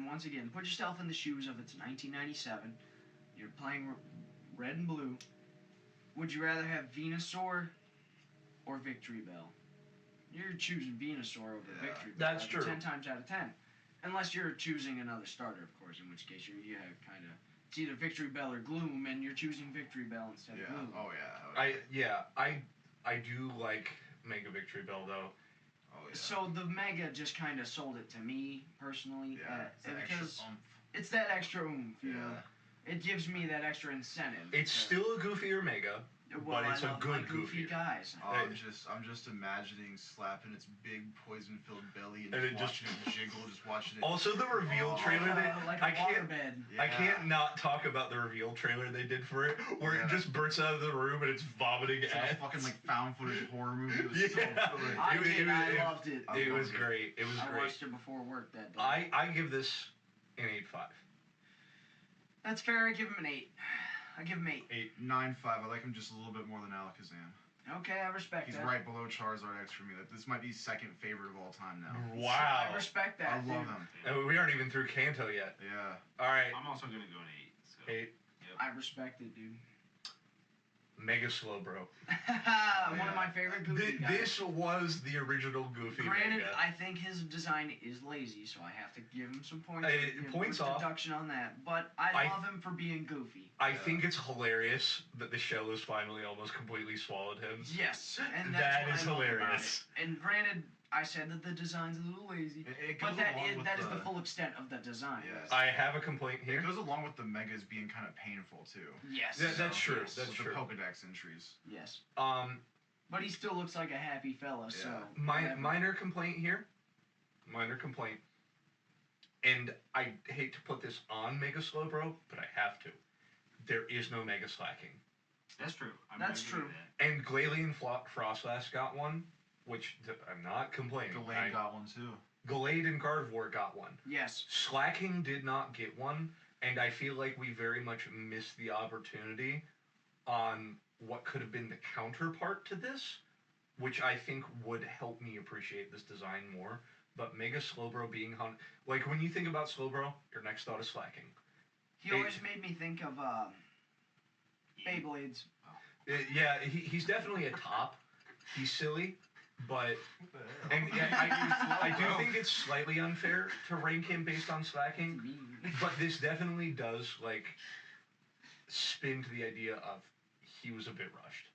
Once again, put yourself in the shoes of it's 1997. You're playing red and blue. Would you rather have Venusaur or Victreebel? You're choosing Venusaur over Yeah. Victreebel. That's true. 10 times out of 10. Unless you're choosing another starter, of course, in which case you have kind of it's either Victreebel or Gloom, and you're choosing Victreebel instead Yeah. of Gloom. Oh yeah. I do like Mega Victreebel though. Oh yeah. So the Mega just kind of sold it to me personally, Yeah. It's that extra because oomph. it's that extra oomph. You know, Yeah. it gives me that extra incentive. It's still a goofier Mega. well, but it's I a love good my goofy goofy. guys. I'm just imagining slapping its big poison-filled belly and, And it just watching it jiggle, just watching it. Also, the reveal trailer like I a can't. waterbed. I can't not talk about the reveal trailer they did for it, where Yeah. it just bursts out of the room and it's vomiting It's like a ants. fucking like found footage horror movie. It was so Yeah. good. I It- did. it- I it- loved it. I It was loved it. great. It was I great. watched it before work that day. I give this an 8.5. That's fair. I give him an 8. I give him 8. 9.5. I like him just a little bit more than Alakazam. Okay, I respect He's that. right below Charizard X for me. Like, this might be second favorite of all time now. Wow. I respect that. I love dude. him. And we aren't even through Kanto yet. Yeah. All right, I'm also gonna go an 8. So. 8. I respect it, dude. Mega Slowbro. One of my favorite Goofy guys. This was the original Goofy Granted, Mega. I think his design is lazy, so I have to give him some points. Points off. Deduction on that, but I love him for being goofy. I think it's hilarious that the shell has finally almost completely swallowed him. Yes, and that's That what is I love about hilarious. it. And granted, I said that the design's a little lazy, It but goes that along is with that is the full extent of the design. Yes. I have a complaint It here. goes along with the Megas being kind of painful too. Yes. That's true. Yes. That's with true. the Pokedex entries. Yes. But he still looks like a happy fella. So whatever. minor complaint here. Minor complaint. And I hate to put this on Mega Slowbro, but I have to. There is no Mega Slacking. That's true. That's true. That. And Galalian Frostlass got one, which I'm not complaining. Gallade got one too. Gallade and Gardevoir got one. Yes. Slacking did not get one, and I feel like we very much missed the opportunity on what could have been the counterpart to this, which I think would help me appreciate this design more. But Mega Slowbro being like when you think about Slowbro, your next thought is Slacking. He always made me think of Beyblades. Yeah, he's definitely a top. He's silly, but and I do think it's slightly unfair to rank him based on Slacking. But this definitely does like spin to the idea of he was a bit rushed.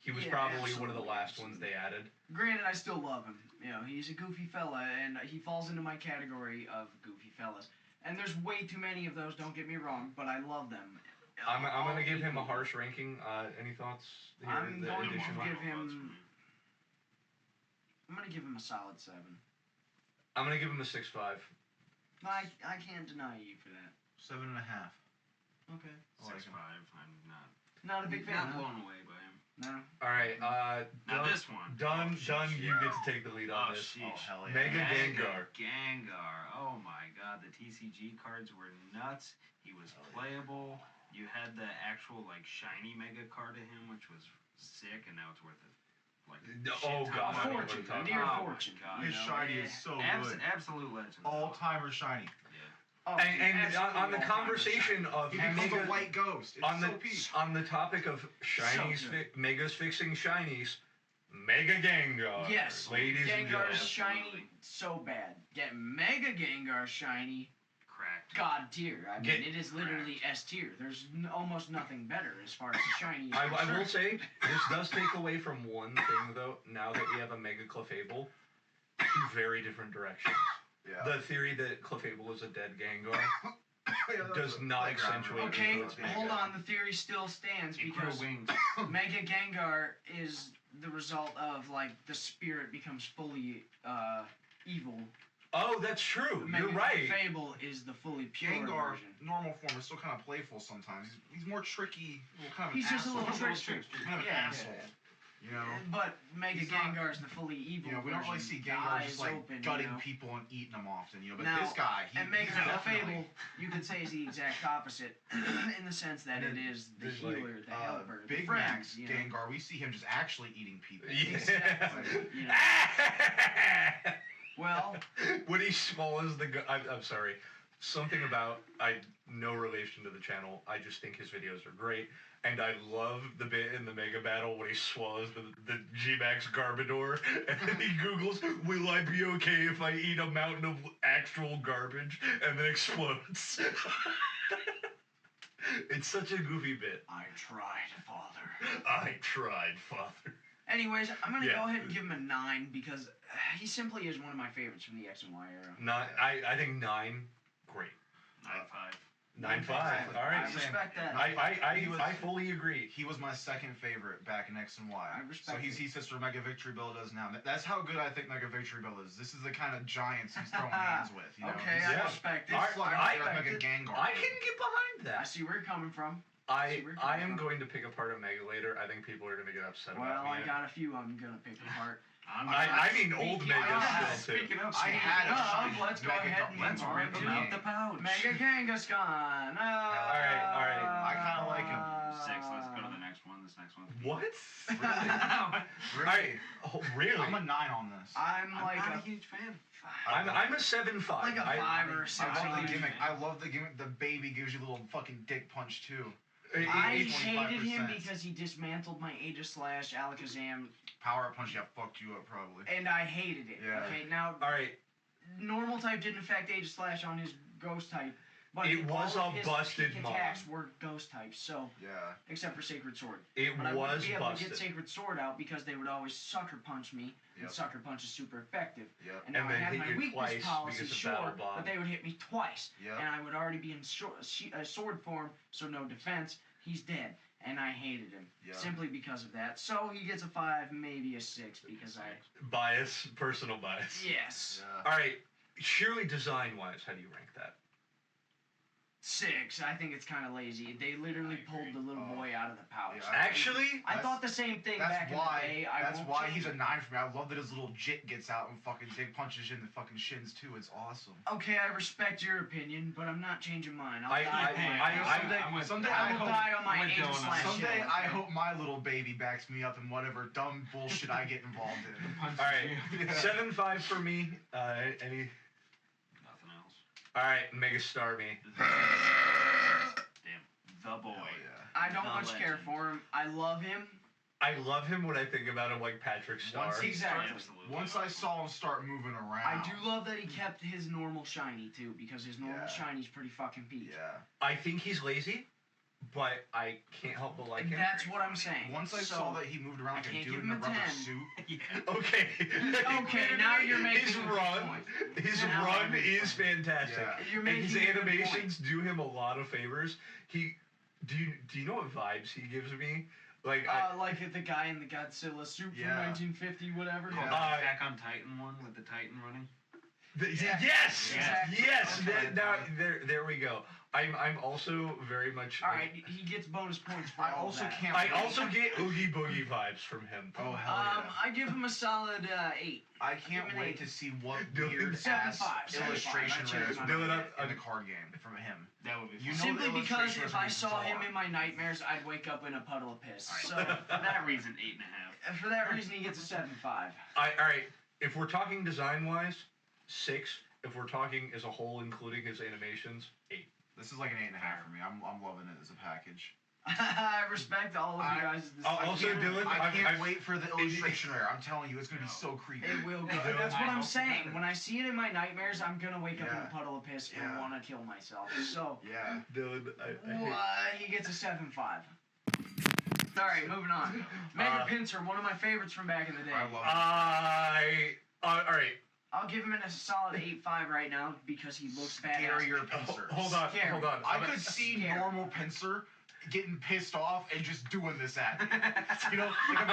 He was probably one of the last ones they added. Granted, I still love him. You know, he's a goofy fella, and he falls into my category of goofy fellas. And there's way too many of those, don't get me wrong, but I love them. I'm going to give him a harsh ranking. Any thoughts here? I'm going to give him... I'm going to give him a solid 7. I'm going to give him a 6.5. I can't deny you for that. 7.5. Okay. 6.5. I'm not a big fan. Not blown away by him. No. All right. Now this one. Done. You get to take the lead on this. Oh, hell yeah. Mega Gengar. Gengar. Oh my god, the TCG cards were nuts. He was playable. You had the actual like shiny Mega card of him, which was sick, and now it's worth it. Like God, a fortune, near fortune. God, His shiny is so good. Absolute legend. All-timer shiny. Oh, and on the conversation of he becomes a white ghost. It's on the topic of shinies, Megas fixing shinies, Mega Gengar. Yes, ladies and gentlemen. Gengar's shiny so bad. Get Mega Gengar shiny. Cracked. God tier. I mean, it is literally S tier. There's almost nothing better as far as the shiny is concerned. I will say, this does take away from one thing, though. Now that we have a Mega Clefable, two very different directions. Yeah. The theory that Clefable is a dead Gengar does not accentuate. Okay, hold on. The theory still stands because Mega Gengar is the result of like the spirit becomes fully evil. Oh, that's true. Mega You're right. Fable is the fully pure Gengar, version. normal form, is still kind of playful sometimes. He's more tricky. Kind of He's just asshole. a little trickster. Kind of an asshole. You know? But Mega Gengar is the fully evil we don't really see Gengar just like gutting people and eating them often, But now, this guy, and Mega Fable, you could say is the exact opposite in the sense that it is the healer, the helper, the Big friend, Max Gengar, we see him just actually eating people. Yeah. Exactly. Well, when he's small as I'm sorry. Something about no relation to the channel. I just think his videos are great. And I love the bit in the Mega Battle when he swallows the G-Max Garbodor, and then he Googles, will I be okay if I eat a mountain of actual garbage, and then explodes. It's such a goofy bit. I tried, Father. I tried, Father. Anyways, I'm going to go ahead and give him a 9 because he simply is one of my favorites from the X and Y era. I think 9, great. 9.5. 9.5. All right. I respect that. I fully agree. He was my second favorite back in X and Y. I respect he sits where Mega Victory Bill does now. That's how good I think Mega Victory Bill is. This is the kind of giants he's throwing hands with. Okay, I respect it. Mega Gengar. I can get behind that. I see where you're coming from. I am going to pick apart a Mega later. I think people are going to get upset about me. Well, I got a few I'm going to pick apart. I mean old Megas still too. Speaking of, let's go Mega ahead and let's rip him out the pouch. Mega Kangaskhan. All right. I kind of like him. 6. Let's go to the next one. This next one's What? Really? Oh, really? I'm a 9 on this. I'm not a huge fan. I'm a 7.5. Like a 5 or a 6. I love the gimmick. I love the gimmick. The baby gives you a little fucking dick punch too. I hated him because he dismantled my Aegislash Alakazam. Power Up Punch, fucked you up probably. And I hated it. Yeah. Okay, now, Alright. Normal type didn't affect Aegislash on his Ghost type. But it was all a his busted peak attacks were Ghost types, so. Yeah. Except for Sacred Sword. But I wouldn't be able busted. to get Sacred Sword out because they would always Sucker Punch me. And Sucker Punch is super effective. Yep. And now I had my weakness policy, sure, but they would hit me twice. Yep. And I would already be in sword form, so no defense. He's dead. And I hated him. Simply because of that. So he gets a 5, maybe a 6, because I... Bias. Personal bias. Yes. Yeah. Alright. Surely design-wise, how do you rank that? 6. I think it's kind of lazy. They literally pulled the little boy out of the pouch. Yeah. Actually, I thought the same thing back in the day. That's why he's a 9 for me. I love that his little jit gets out and fucking punches you in the fucking shins too. It's awesome. Okay, I respect your opinion, but I'm not changing mine. Someday I hope my little baby backs me up in whatever dumb bullshit I get involved in. All right, 7-5 for me. Any? Nothing else. All right, Mega Star me. Damn, the boy. Yeah. I don't much care for him. I love him. I love him when I think about him like Patrick Star. Once I saw him start moving around. I do love that he kept his normal shiny too, because his normal shiny's pretty fucking peak. Yeah. I think he's lazy, but I can't help but like him. That's what I'm saying. Once I saw that he moved around like a dude in a rubber suit. Okay. Okay, now you're making his run is fantastic. Yeah. You're And making his animations do him a lot of favors. Do you know what vibes he gives me? Like the guy in the Godzilla suit from 1950, whatever. Yeah. Back on Titan one with the Titan running. Yes. Exactly. Now there we go. I'm also very much. All right, he gets bonus points for all that. I also get Oogie Boogie vibes from him. Oh hell yeah! I give him a solid 8. I can't wait to see what Dylan, weird ass 7.5. illustration there is Dylan, in the card game from him. That would be Simply because if I saw him in my nightmares, I'd wake up in a puddle of piss. So for that reason, 8.5. For that reason, he gets a 7.5. All right. If we're talking design wise, 6. If we're talking as a whole, including his animations, 8. This is like an 8.5 for me. I'm loving it as a package. I respect all of you guys. Also, Dylan, I can't wait for the illustration there. I'm telling you, it's gonna be so creepy. It will go. That's what I'm saying. When I see it in my nightmares, I'm gonna wake up in a puddle of piss and want to kill myself. So yeah, Dylan, he gets a 7.5. All right, moving on. Mega Pincer, one of my favorites from back in the day. I love all right. I'll give him a solid 8.5 right now because he looks badass. Scarier Pincer. Hold on. I could see normal Pincer getting pissed off and just doing this at me. You know, like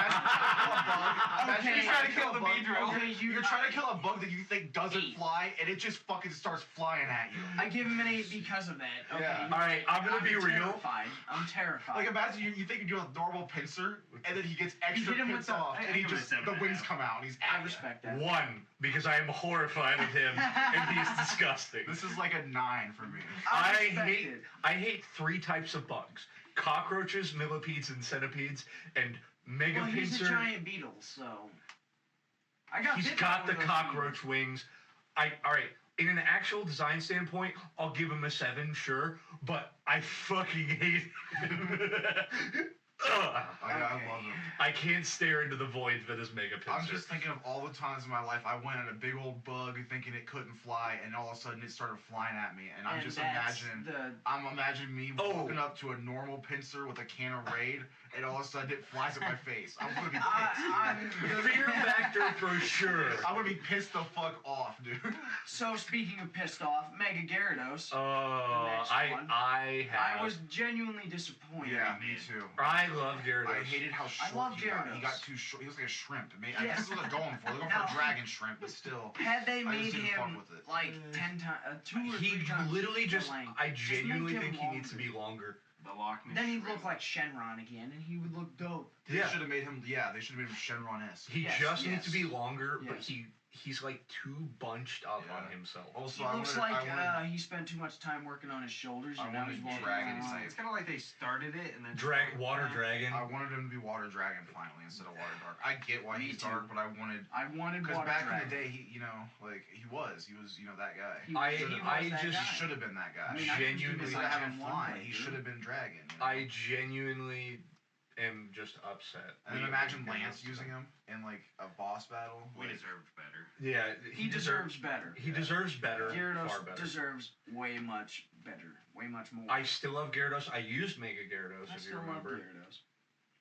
imagine you're trying to kill the Beedrill. You're trying to kill a bug that you think doesn't fly, and it just fucking starts flying at you. I give him an 8 because of that. Okay. Yeah. All right, I'm gonna be real. I'm terrified. Like imagine you think you're doing a normal Pincer, and then he gets extra pissed off, and he just the wings come out, and he's at I respect that. 1, because I am horrified of him, and he's disgusting. This is like a 9 for me. I hate 3 types of bugs: cockroaches, millipedes, and centipedes, and Mega Pincer. He's a giant beetle, so He's got the cockroach wings. All right. In an actual design standpoint, I'll give him a 7, sure, but I fucking hate him. I love him. I can't stare into the void that is Mega Pincer. I'm just thinking of all the times in my life I went at a big old bug thinking it couldn't fly, and all of a sudden it started flying at me, and I'm just imagining. I'm imagining me walking up to a normal Pincer with a can of Raid, and all of a sudden it flies at my face. I'm gonna be pissed. Fear factor for sure. I'm gonna be pissed the fuck off, dude. So speaking of pissed off, Mega Gyarados. I was genuinely disappointed. Yeah, me too. I love Gyarados. I hated how short he got. He got too short. He was like a shrimp. I guess that's what they're going for. They're going for a dragon shrimp, but still. Had they made him like 10 times, 2 or 3 times. He literally I genuinely think he needs to be longer. Then he'd look like Shenron again, and he would look dope. They should have made him. Yeah, they should have made him Shenron-esque. He needs to be longer, but he's like too bunched up on himself. Also, he looks like he spent too much time working on his shoulders. And now he's dragon. It's kind of like they started it and then water dragon. I wanted him to be water dragon finally instead of water dark. I get why he's dark, but I wanted because back in the day he was that guy. He should have been that guy. Genuinely, he should have been dragon. I genuinely am just upset. And then imagine Lance using him in like a boss battle. We deserved better. Yeah, he deserves better. He deserves better. Gyarados far better. Deserves way much better. Way much more. I still love Gyarados. I used Mega Gyarados, if you remember.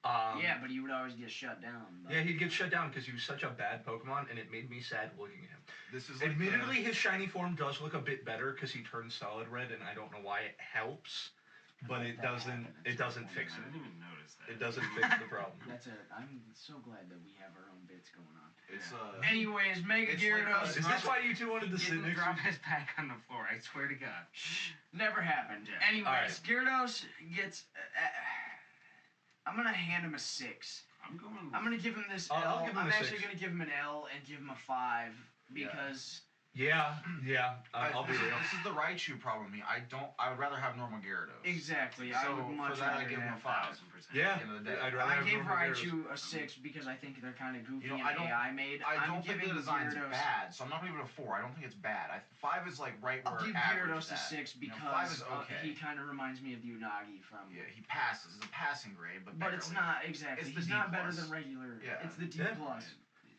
Yeah, but he would always get shut down. Yeah, he'd get shut down because he was such a bad Pokemon, and it made me sad looking at him. This is admittedly his shiny form does look a bit better because he turned solid red, and I don't know why it helps. but it doesn't fix I it. didn't even notice that. It doesn't fix the problem. I'm so glad that we have our own bits going on. It's Anyways, Mega it's Gyarados. Is this why you two wanted to sit Didn't next to drop each his pack on the floor. I swear to God. Never happened. Yeah. Anyways, Gyarados gets. I'm gonna hand him a 6. I'm gonna give him this I'll L. give him I'm a actually 6. gonna give him an L and give him a 5 because. Yeah. I'll be real. This is the Raichu problem with me. I would rather have normal Gyarados. Exactly. So I would much for that, rather I give him a have 5. Yeah, At the end of the day. I'd rather I have gave normal Gyarados. Raichu a 6 because I think they're kind of goofy You know, and AI made. I don't think giving the design's Gyarados, bad, so I'm not gonna give it a 4. I don't think it's bad. 5 is like right where I'll give average Gyarados a is at. 6 because 5 is okay. he kind of reminds me of the Unagi from. Yeah, he passes. It's a passing grade, but But it's barely. not exactly. It's He's the not D+. better than regular. Yeah. It's the D+. Yeah. plus.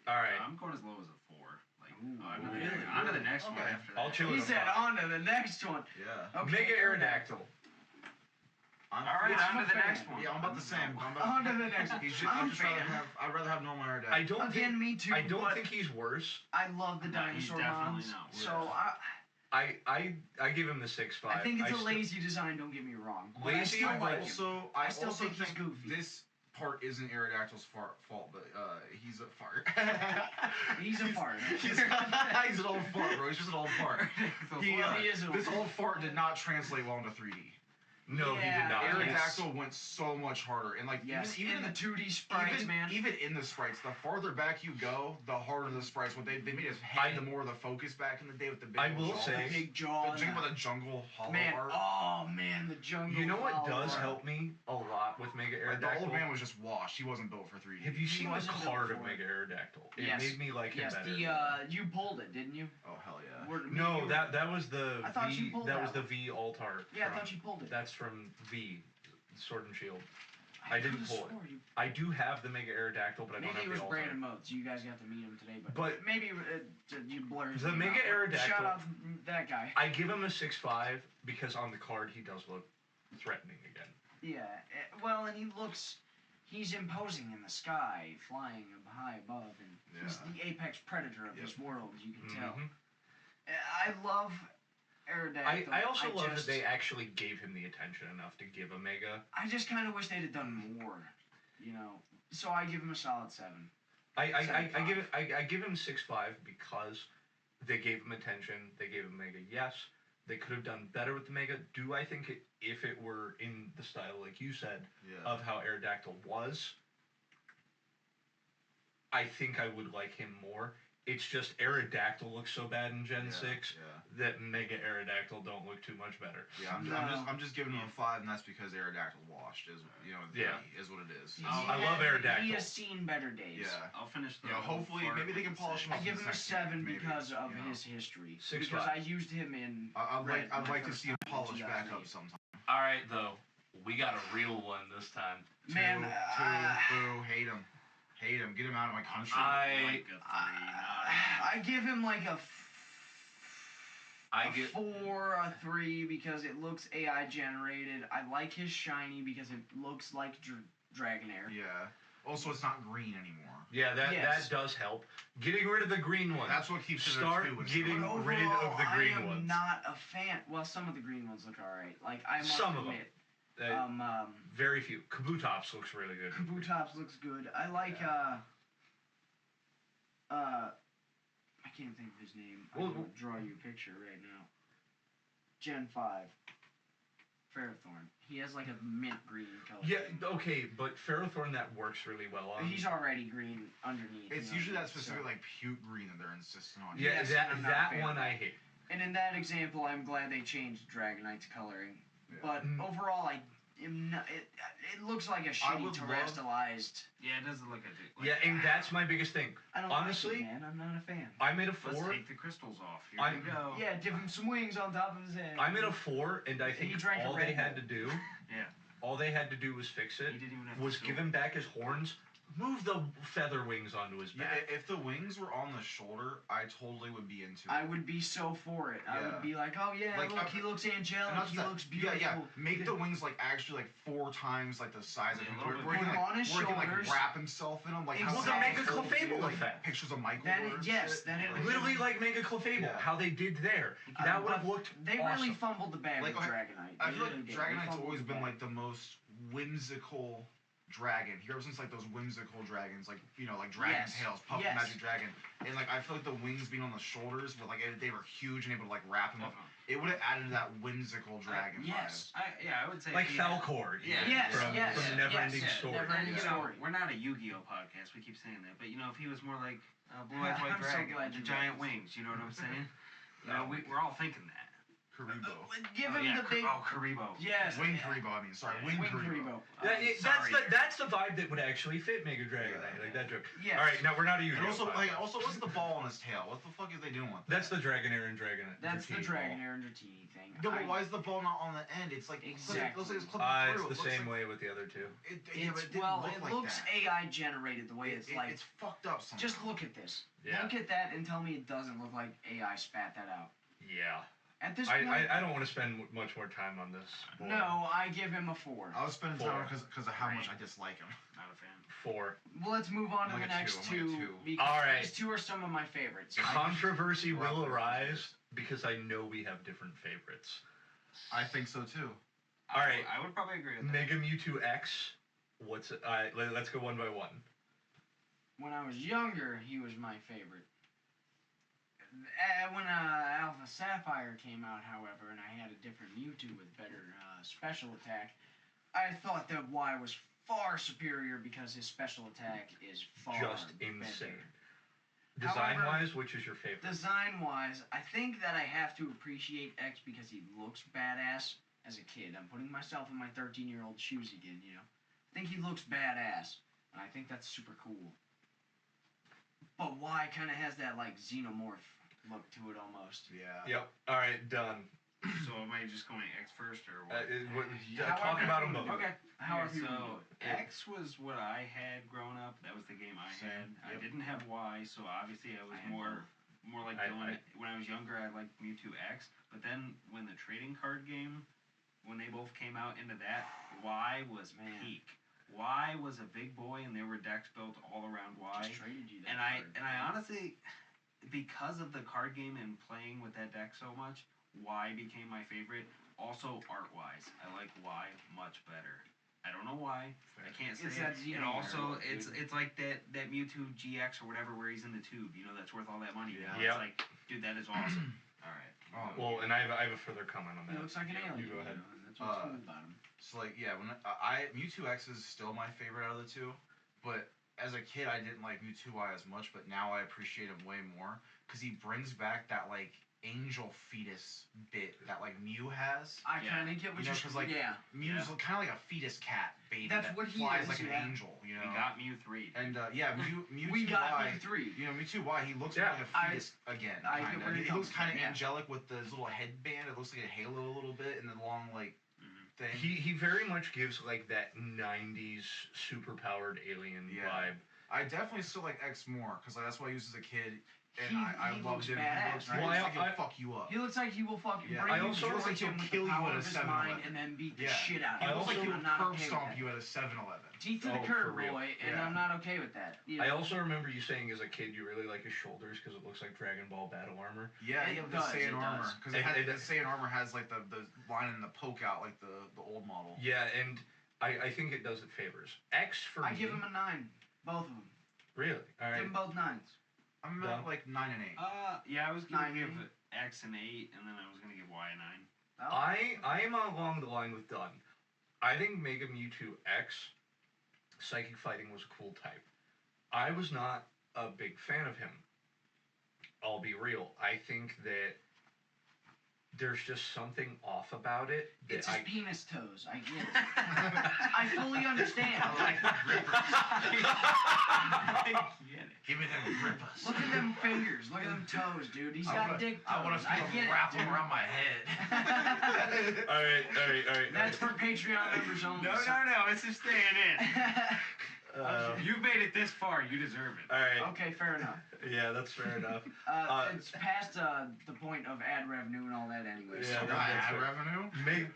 All right. I'm going as low as a 4. Like, Really? on to the next one Okay. after that. I'll chill He with a said 5. on to the next one. Yeah. Okay, Mega Aerodactyl. I'm Alright, I'm on a to the fan. next one. Yeah, I'm about the same. On to the next one. I'd rather have normal Aerodactyl. I don't Again, think. me too. I don't but think he's worse. I love the No, he's dinosaur definitely mons. not worse. So I give him the 6.5. I think it's a still- lazy design. Don't get me wrong. But Lazy, I still like him. Also, I still also think he's goofy. this part isn't Aerodactyl's fault, but he's a fart. He's a fart. He's an old fart, bro. He's just an old fart. He is an This old old fart did not translate well into 3D. No, he did not. Aerodactyl went so much harder, and like Yes, even in the 2D sprites, man. Even in the sprites, the farther back you go, the harder the sprites. What they made us hide more of the focus back in the day with the big. I will jaw. say- The big jaw. Think about the jungle hollow Man, art. oh man, the jungle. You know what hollow does art. help me a lot with Mega Like, the old Aerodactyl? man was just washed. He wasn't built for 3D. Have you He seen the wasn't built card of for Mega Aerodactyl? It Yes. made me like him Yes, better. you pulled it, didn't you? Oh hell yeah. No, that was the I thought V. you pulled That that was the one. V alt art. Yeah, I from- thought you pulled it. That's from V, Sword and Shield. I didn't could've pull it. swore you- I do have the Mega Aerodactyl, but I don't Maybe have it was the alt Brandon art. Motes. You guys got to meet him today, But- maybe you blurred his The name Mega out. Aerodactyl- Shout out to that guy. I give him a 6.5 because on the card he does look threatening again. Yeah, well, and he's imposing in the sky, flying up high above, and he's the apex predator of this world, you can tell. Mhm. I love Aerodactyl. I also love that they actually gave him the attention enough to give a Mega. I just kind of wish they'd have done more, you know. So I give him a solid 7. I give him 6.5 because they gave him attention. They gave him Mega. Yes, they could have done better with the Mega. Do I think if it were in the style like you said of how Aerodactyl was, I think I would like him more. It's just Aerodactyl looks so bad in Gen 6 that Mega Aerodactyl don't look too much better. Yeah, I'm just giving him a 5, and that's because Aerodactyl washed is is what it is. I love Aerodactyl. He has seen better days. Yeah. I'll finish the. hopefully maybe they can polish him I up. give him a next 7 maybe, because of you know. his history. 6.5. Because I used him in. I'd like to see him polish back up 2008. sometime. All right, though, we got a real one this time. Man, Boo, hate him. Hate him. Get him out of my country. Like a 3, I give him like a I get 4, a 3 because it looks AI generated. I like his shiny because it looks like Dragonair. Yeah. Also, it's not green anymore. Yeah, that does help. Getting rid of the green one. That's what keeps it Start at 2 getting But rid overall, of the green I am ones. not a fan. Well, some of the green ones look alright. Like I must Some of them. admit. Very few. Kabutops looks really good. Kabutops looks good. I like I can't think of his name. I Well, will draw you a picture right now. Gen 5. Ferrothorn. He has like a mint green color. Yeah, okay, but Ferrothorn that works really well on. He's already green underneath. It's you know, usually that so- specific like puke green that they're insisting on. Yeah, Yes, I'm not a that fan one of I that. hate. And in that example, I'm glad they changed Dragonite's coloring. Yeah. But overall, I am not, it looks like a shitty would love- terrestrialized. Yeah, it doesn't look like Yeah, and that's my biggest thing. I don't Honestly, like it, man. I'm not a fan. I'm at a Let's 4. take the crystals off. Here I'm- we go. Yeah, give him some wings on top of his head. I'm at a 4, and I He think drank a all they Red had Bull. to do, Yeah. all they had to do was fix it. He didn't even have Was to give him back his horns, move the feather wings onto his back. Yeah, if the wings were on the shoulder, I totally would be into it. I would be so for it. I would be like, oh yeah, like, look, he looks angelic, he looks beautiful. Yeah. Make the wings like actually like 4 times like the size of him. Where he can like wrap himself in them. Like well, the Mega Clefable effect. Pictures of Michael. Literally like Mega Clefable. How they did there. That would have looked They awesome. really fumbled the bag with Dragonite. I feel like Dragonite's always been like the most whimsical dragon. Ever since like those whimsical dragons, like like Dragon Tales, Puff Magic Dragon, and like I feel like the wings being on the shoulders, but like they were huge and able to like wrap him up. It would have added to that whimsical dragon vibe. I would say like Falcor. From Neverending Story. Neverending Story. We're not a Yu-Gi-Oh podcast. We keep saying that, but if he was more like Blue Eyes White Dragon with the giant wings, you know what I'm saying? We're all thinking that. Karibo. Give him the big. Karibo. Yes. Wing Karibo. I mean, sorry, Wing Karibo. That's the vibe that would actually fit Mega Dragonite, like that joke. Yes. All right, now we're not a Yu-Gi-Oh! Also, what's the ball on his tail? What the fuck are they doing with that? That's the Dragonair and Dragonite. That's the Dragonair and Dratini thing. No, but why is the ball not on the end? It's like exactly. It looks like it's clipping through. It's the same way with the other two. It looks AI generated the way it's like. It's fucked up somehow. Just look at this. Yeah. Look at that and tell me it doesn't look like AI spat that out. Yeah. At this point, I don't want to spend much more time on this. Boy. No, I give him a 4. I was spending time because of how much I dislike him. Not a fan. 4. Well, let's move on to the next two. Because all right. These two are some of my favorites. Controversy will arise because I know we have different favorites. I think so too. All right. I would probably agree with that. Mega Mewtwo X. What's it? Let's go one by one. When I was younger, he was my favorite. When Alpha Sapphire came out, however, and I had a different Mewtwo with better special attack, I thought that Y was far superior because his special attack is far just better. insane. Design-wise, which is your favorite? Design-wise, I think that I have to appreciate X because he looks badass as a kid. I'm putting myself in my 13-year-old shoes again, I think he looks badass, and I think that's super cool. But Y kind of has that, like, xenomorph look to it almost. Yeah. Yep. All right, done. So am I just going X first or what? Talk about them both. Okay. X was what I had growing up. That was the game I had. I didn't have Y, so obviously I was more like Dylan. When I was younger, I liked Mewtwo X. But then when the trading card game, when they both came out into that, Y was peak. Y was a big boy, and there were decks built all around Y. Just traded you that and I honestly, because of the card game and playing with that deck so much, Y became my favorite. Also, art-wise, I like Y much better. I don't know why. I can't say it. And also, it's like that Mewtwo GX or whatever where he's in the tube. That's worth all that money. Yeah. It's like, dude, that is awesome. All right. Well, and I have a further comment on that. He looks like an alien. You go ahead. That's what's cool about him. So like when Mewtwo X is still my favorite out of the two, but as a kid I didn't like Mewtwo Y as much, but now I appreciate him way more because he brings back that like angel fetus bit that like Mew has. I kind of get what you're saying. Mew's kind of like a fetus cat baby. That's that what he flies is, like an angel. We got Mew 3. And Mewtwo we got Y, Mew 3. Mewtwo Y, he looks like a fetus again. He looks kind of angelic with his little headband. It looks like a halo a little bit, and the long like thing. He very much gives like that 90s superpowered alien vibe. I definitely still like X more because that's what I used as a kid. And I loved him. Badass, he looks like he'll fuck you up. He looks like he will fucking bring you he looks like he'll kill you at a 7-Eleven and then beat the shit out of you. you. He looks like he'll curb stomp you at a 7-Eleven. Teeth to the curb, boy, and I'm not okay with that. I also remember you saying as a kid you really like his shoulders because it looks like Dragon Ball battle armor. Yeah, the Saiyan armor. Because the Saiyan armor has like the line and the poke out like the old model. Yeah, and I think it does it favors. X for me. I give him a 9. Both of them. Really? All right. Give them both 9s. I'm at like 9 and 8. Yeah, I was gonna give X an 8, and then I was gonna give Y a 9. Oh. I am along the line with Dunn. I think Mega Mewtwo X, Psychic Fighting was a cool type. I was not a big fan of him. I'll be real. I think that there's just something off about it. It's his penis toes. I get it. I fully understand. I like the grippers. Give me them grippers. Look at them fingers. Look at them toes, dude. He's got dick toes. I want to feel them wrap them around my head. All right. That's for Patreon members only. No, it's just staying in. You've made it this far. You deserve it. All right. Okay, fair enough. Yeah, that's fair enough. It's past the point of ad revenue and all that anyway. Yeah, So Ad revenue?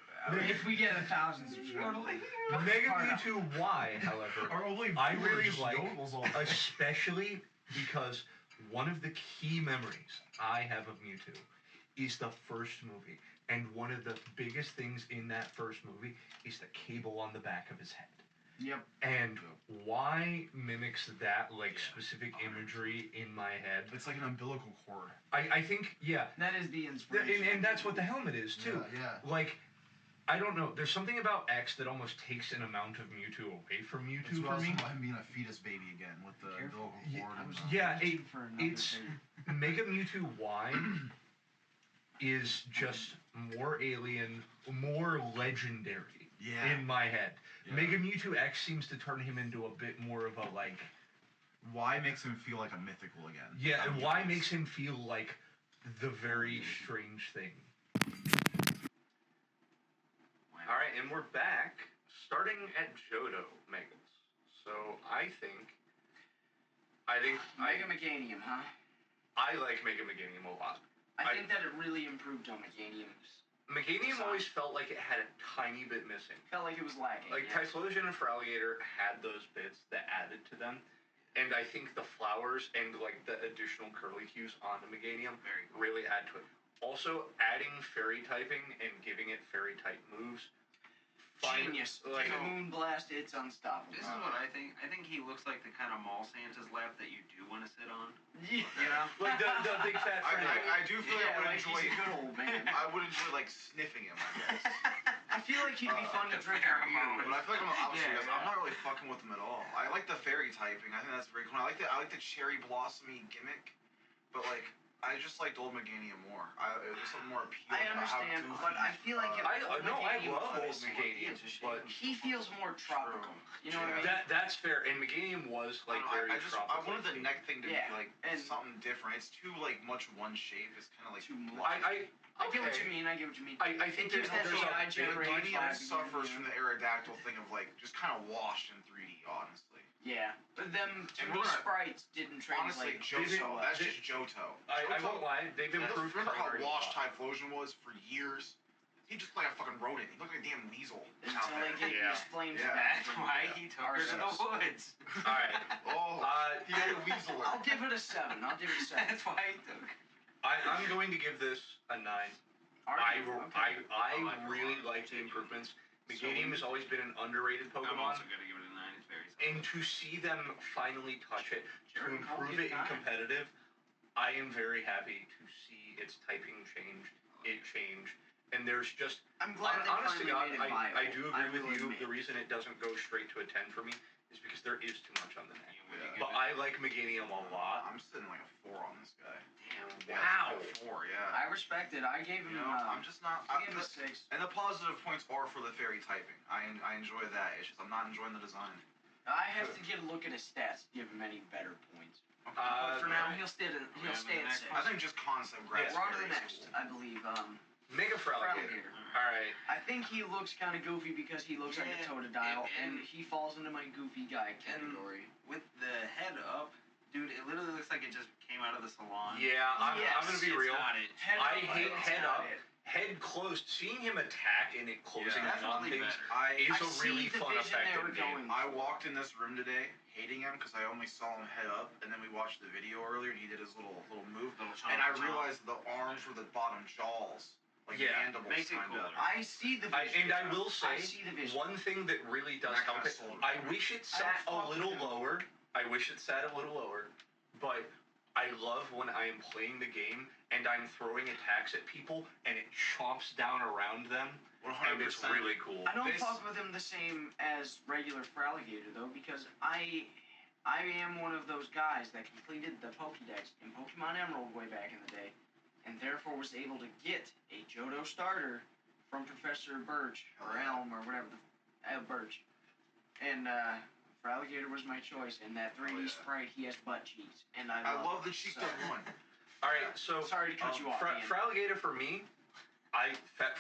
if we get 1,000 subscribers. Mega Mewtwo Y, however, Are only I really just like, yodels all especially because one of the key memories I have of Mewtwo is the first movie. And one of the biggest things in that first movie is the cable on the back of his head. Yep. And Y mimics that, like, specific imagery in my head. It's like an umbilical cord. I think, yeah. That is the inspiration. And that's what the helmet is, too. Yeah. Like, I don't know. There's something about X that almost takes an amount of Mewtwo away from Mewtwo for me. About him being a fetus baby again with the umbilical cord. Yeah, it's Mega Mewtwo Y is just more alien, more legendary in my head. Yeah. Mega Mewtwo X seems to turn him into a bit more of a, like... Y makes him feel like a mythical again. Yeah, and Y makes him feel like the very strange thing. Alright, and we're back, starting at Johto Megas. So, I think Mega Meganium, huh? I like Mega Meganium a lot. I think that it really improved on Meganium's. Meganium always felt like it had a tiny bit missing. Felt like it was lacking. Like, Typhlosion and Feraligatr had those bits that added to them. And I think the flowers and, like, the additional curly cues on the Meganium really add to it. Also, adding fairy typing and giving it fairy type moves. Genius. Like a Moonblast, it's unstoppable. This is what I think. I think he looks like the kind of mall Santa's lap that you do want to sit on. Yeah. You know? Like the big fat friend. I do feel like I would enjoy. He's a good old man. I would enjoy like sniffing him, I guess. I feel like he'd be fun to drink out of But I feel like Yeah. I'm not really fucking with him at all. I like the fairy typing. I think that's very cool. I like the cherry blossomy gimmick, but like. I just liked old Meganium more. It was something more appealing. I understand, but I feel like I love old Meganium, but he feels more tropical. You know what I mean? That's fair. And Meganium was like very tropical. I wanted the neck thing to be like and something different. It's too like much one shape. It's kind of like too much. I get what you mean. I get what you mean. I think there's that AI generated. Meganium suffers from the Aerodactyl thing of like just kind of washed in 3D, honestly. Yeah, but them sprites didn't translate. Honestly, Johto. That's just Johto. I won't lie. They've improved. Remember how washed Typhlosion was for years? He just looked like a fucking rodent. He looked like a damn weasel. Until they get his flames back. That's why he took her to the woods. Alright. He had a weasel. I'll give it a 7. That's why he took. I'm going to give this a 9. I really like the improvements. Meganium has always been an underrated Pokemon. I'm also going to give it a 9. It's very solid. And to see them finally touch it, to improve it in competitive, I am very happy to see its typing change. And there's just... I'm glad honest to God, made it viable. I do agree with you. The reason it doesn't go straight to a 10 for me is because there is too much on the neck. But I like Meganium a lot. I'm sitting like a 4 on this guy. Damn. Wow. 4, yeah. I respect it. I gave him. I'm just not. I gave him a 6. And the positive points are for the fairy typing. I enjoy that. It's just I'm not enjoying the design. I have to get a look at his stats to give him any better points. But for now, he'll stay at 6. I think just concept grabs. We're on to the next, I believe. Mega Feraligatr. Alright. I think he looks kind of goofy because he looks like a Totodile, and he falls into my goofy guy category. With the head up, dude, it literally looks like it just came out of the salon. Yeah, I'm gonna be real. I hate head up. Head closed. Seeing him attack and it closing on things is a really fun effect in the game. I walked in this room today hating him because I only saw him head up, and then we watched the video earlier and he did his little move, and I realized the arms were the bottom jaws. Like mandibles, makes it cooler. I see the vision. And I will say, one thing that really does help it, I wish it sat a little lower. But I love when I am playing the game and I'm throwing attacks at people and it chomps down around them. 100%. And it's really cool. I don't fuck with him the same as regular Feraligatr though, because I am one of those guys that completed the Pokédex in Pokemon Emerald way back in the day, and therefore was able to get a Johto starter from Professor Birch, or Elm, or whatever, Birch. And Feraligatr was my choice, and that 3D sprite, he has butt cheeks, and I love the cheek one. Alright, so... Sorry to cut you off, Feraligatr for me,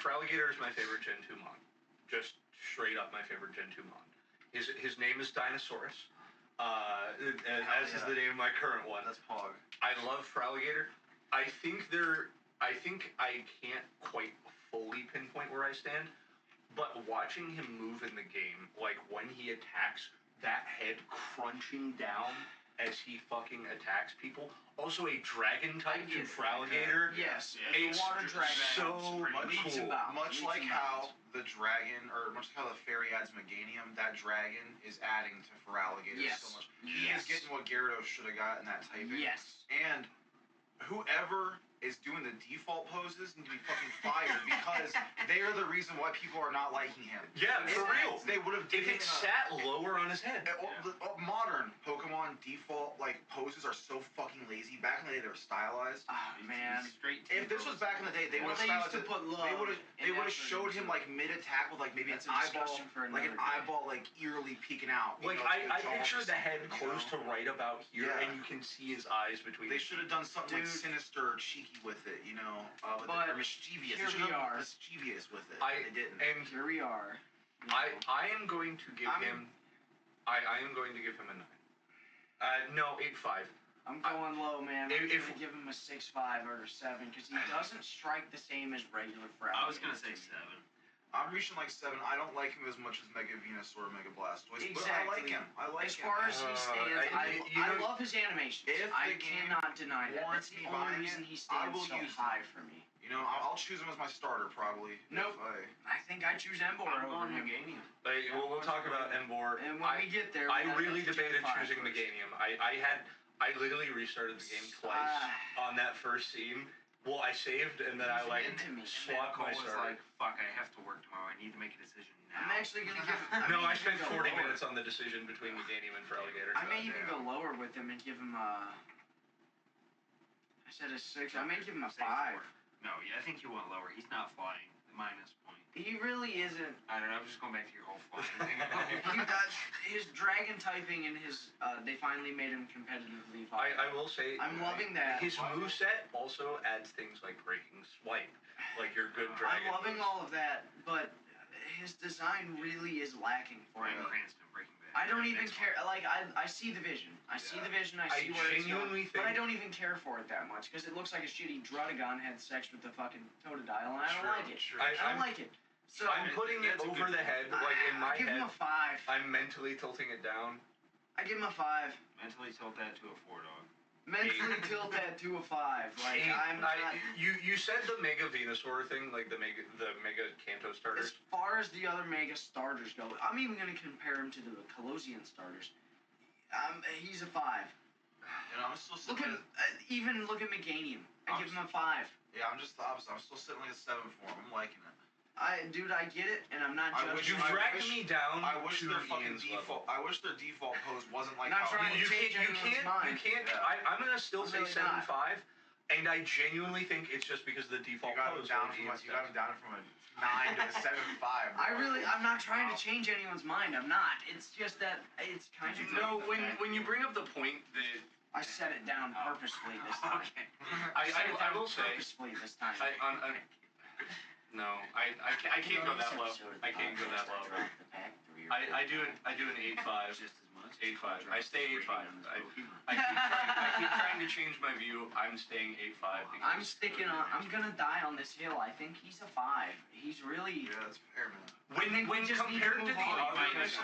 Feraligatr is my favorite Gen 2 mon. Just straight up my favorite Gen 2 mon. His name is Dinosaurus. as is the name of my current one. That's Pog. I love Feraligatr. I think I can't quite fully pinpoint where I stand, but watching him move in the game, like when he attacks, that head crunching down as he fucking attacks people. Also a dragon type to Feraligatr. Yes, It's water dragon. so cool. Much like how the dragon, or much like how the fairy adds Meganium, that dragon is adding to Feraligatr so much. He is getting what Gyarados should have got in that typing. Yes. And whoever is doing the default poses need to be fucking fired because they are the reason why people are not liking him. Yeah, for real. They would have If it sat lower on his head. Modern Pokemon default poses are so fucking lazy. Back in the day, they were stylized. Oh man. If this was back in the day, they would have stylized it. They would have showed him mid attack with maybe an eyeball, eerily peeking out. I picture the head close to right about here, and you can see his eyes between. They should have done something sinister or cheeky with it, but they're mischievous. Here we are. Mischievous with it. They didn't. And here we are. I am going to give him. I am going to give him a 9. No, 8.5. I'm going low, man. I'm If gonna give him a 6.5 or a 7 because he doesn't strike the same as regular Feraligatr. I was gonna say 7. I'm reaching 7. I don't like him as much as Mega Venusaur or Mega Blastoise, exactly. but I like him. As far as he stands, I love his animations. I cannot deny that. That's the only reason he stands so high for me. I'll choose him as my starter probably. Nope. I think I choose Emboar over Meganium. We'll talk about Emboar. And when we get there, I really debated choosing Meganium. I literally restarted the game twice on that first scene. Well, I saved and then I swapped my starter. Fuck, I have to work tomorrow. I need to make a decision now. I'm actually gonna give. I spent 40 minutes on the decision between Meganium and Feraligatr. I may even go lower with him and give him a. I said a 6. I may give him a 5. No, I think you want lower. He's not flying. Minus point. He really isn't. I don't know. I'm just going back to your whole flying thing. His dragon typing and his. They finally made him competitively viable. I will say. I'm loving that. His moveset also adds things like Breaking Swipe, like your good dragon. I'm loving all of that, but his design really is lacking for me. I don't even care. I see the vision. I see the vision. I see where it's going. But I don't even care for it that much because it looks like a shitty Druddigon had sex with the fucking Totodile, and I don't like it. I don't like it. So I'm putting it over the head, in my head. I give him a 5. I'm mentally tilting it down. I give him a 5. Mentally tilt that to a 4, dog. Mentally tilt that to a 5. I'm not. You said the Mega Venusaur thing, the Mega Kanto starters. As far as the other Mega starters go, I'm even going to compare him to the Colossean starters. He's a 5. I'm still look at Meganium. I give him a 5. Yeah, I'm just the opposite. I'm still sitting a 7 for him. I'm liking it. I get it, and I'm not judging. You dragged me down. I wish their fucking default. I wish their default pose wasn't like not how trying to change anyone's mind. You can't. Yeah. I'm gonna still say 7.5, and I genuinely think it's just because the default pose. You got him down from a 9 to a 7.5. I'm not trying to change anyone's mind. I'm not. It's just that it's kind of. No, when you bring up the point that. I set it down purposefully this time. Okay. I will say. Purposefully this time. No, I can't go that low. I can't go that low. I do an 8.5. Just as much. 8.5. I stay 8.5. I keep trying to change my view. I'm staying 8.5. I'm sticking on. I'm gonna die on this hill. I think he's a 5. He's really. Yeah, that's fair, man. When compared to the others,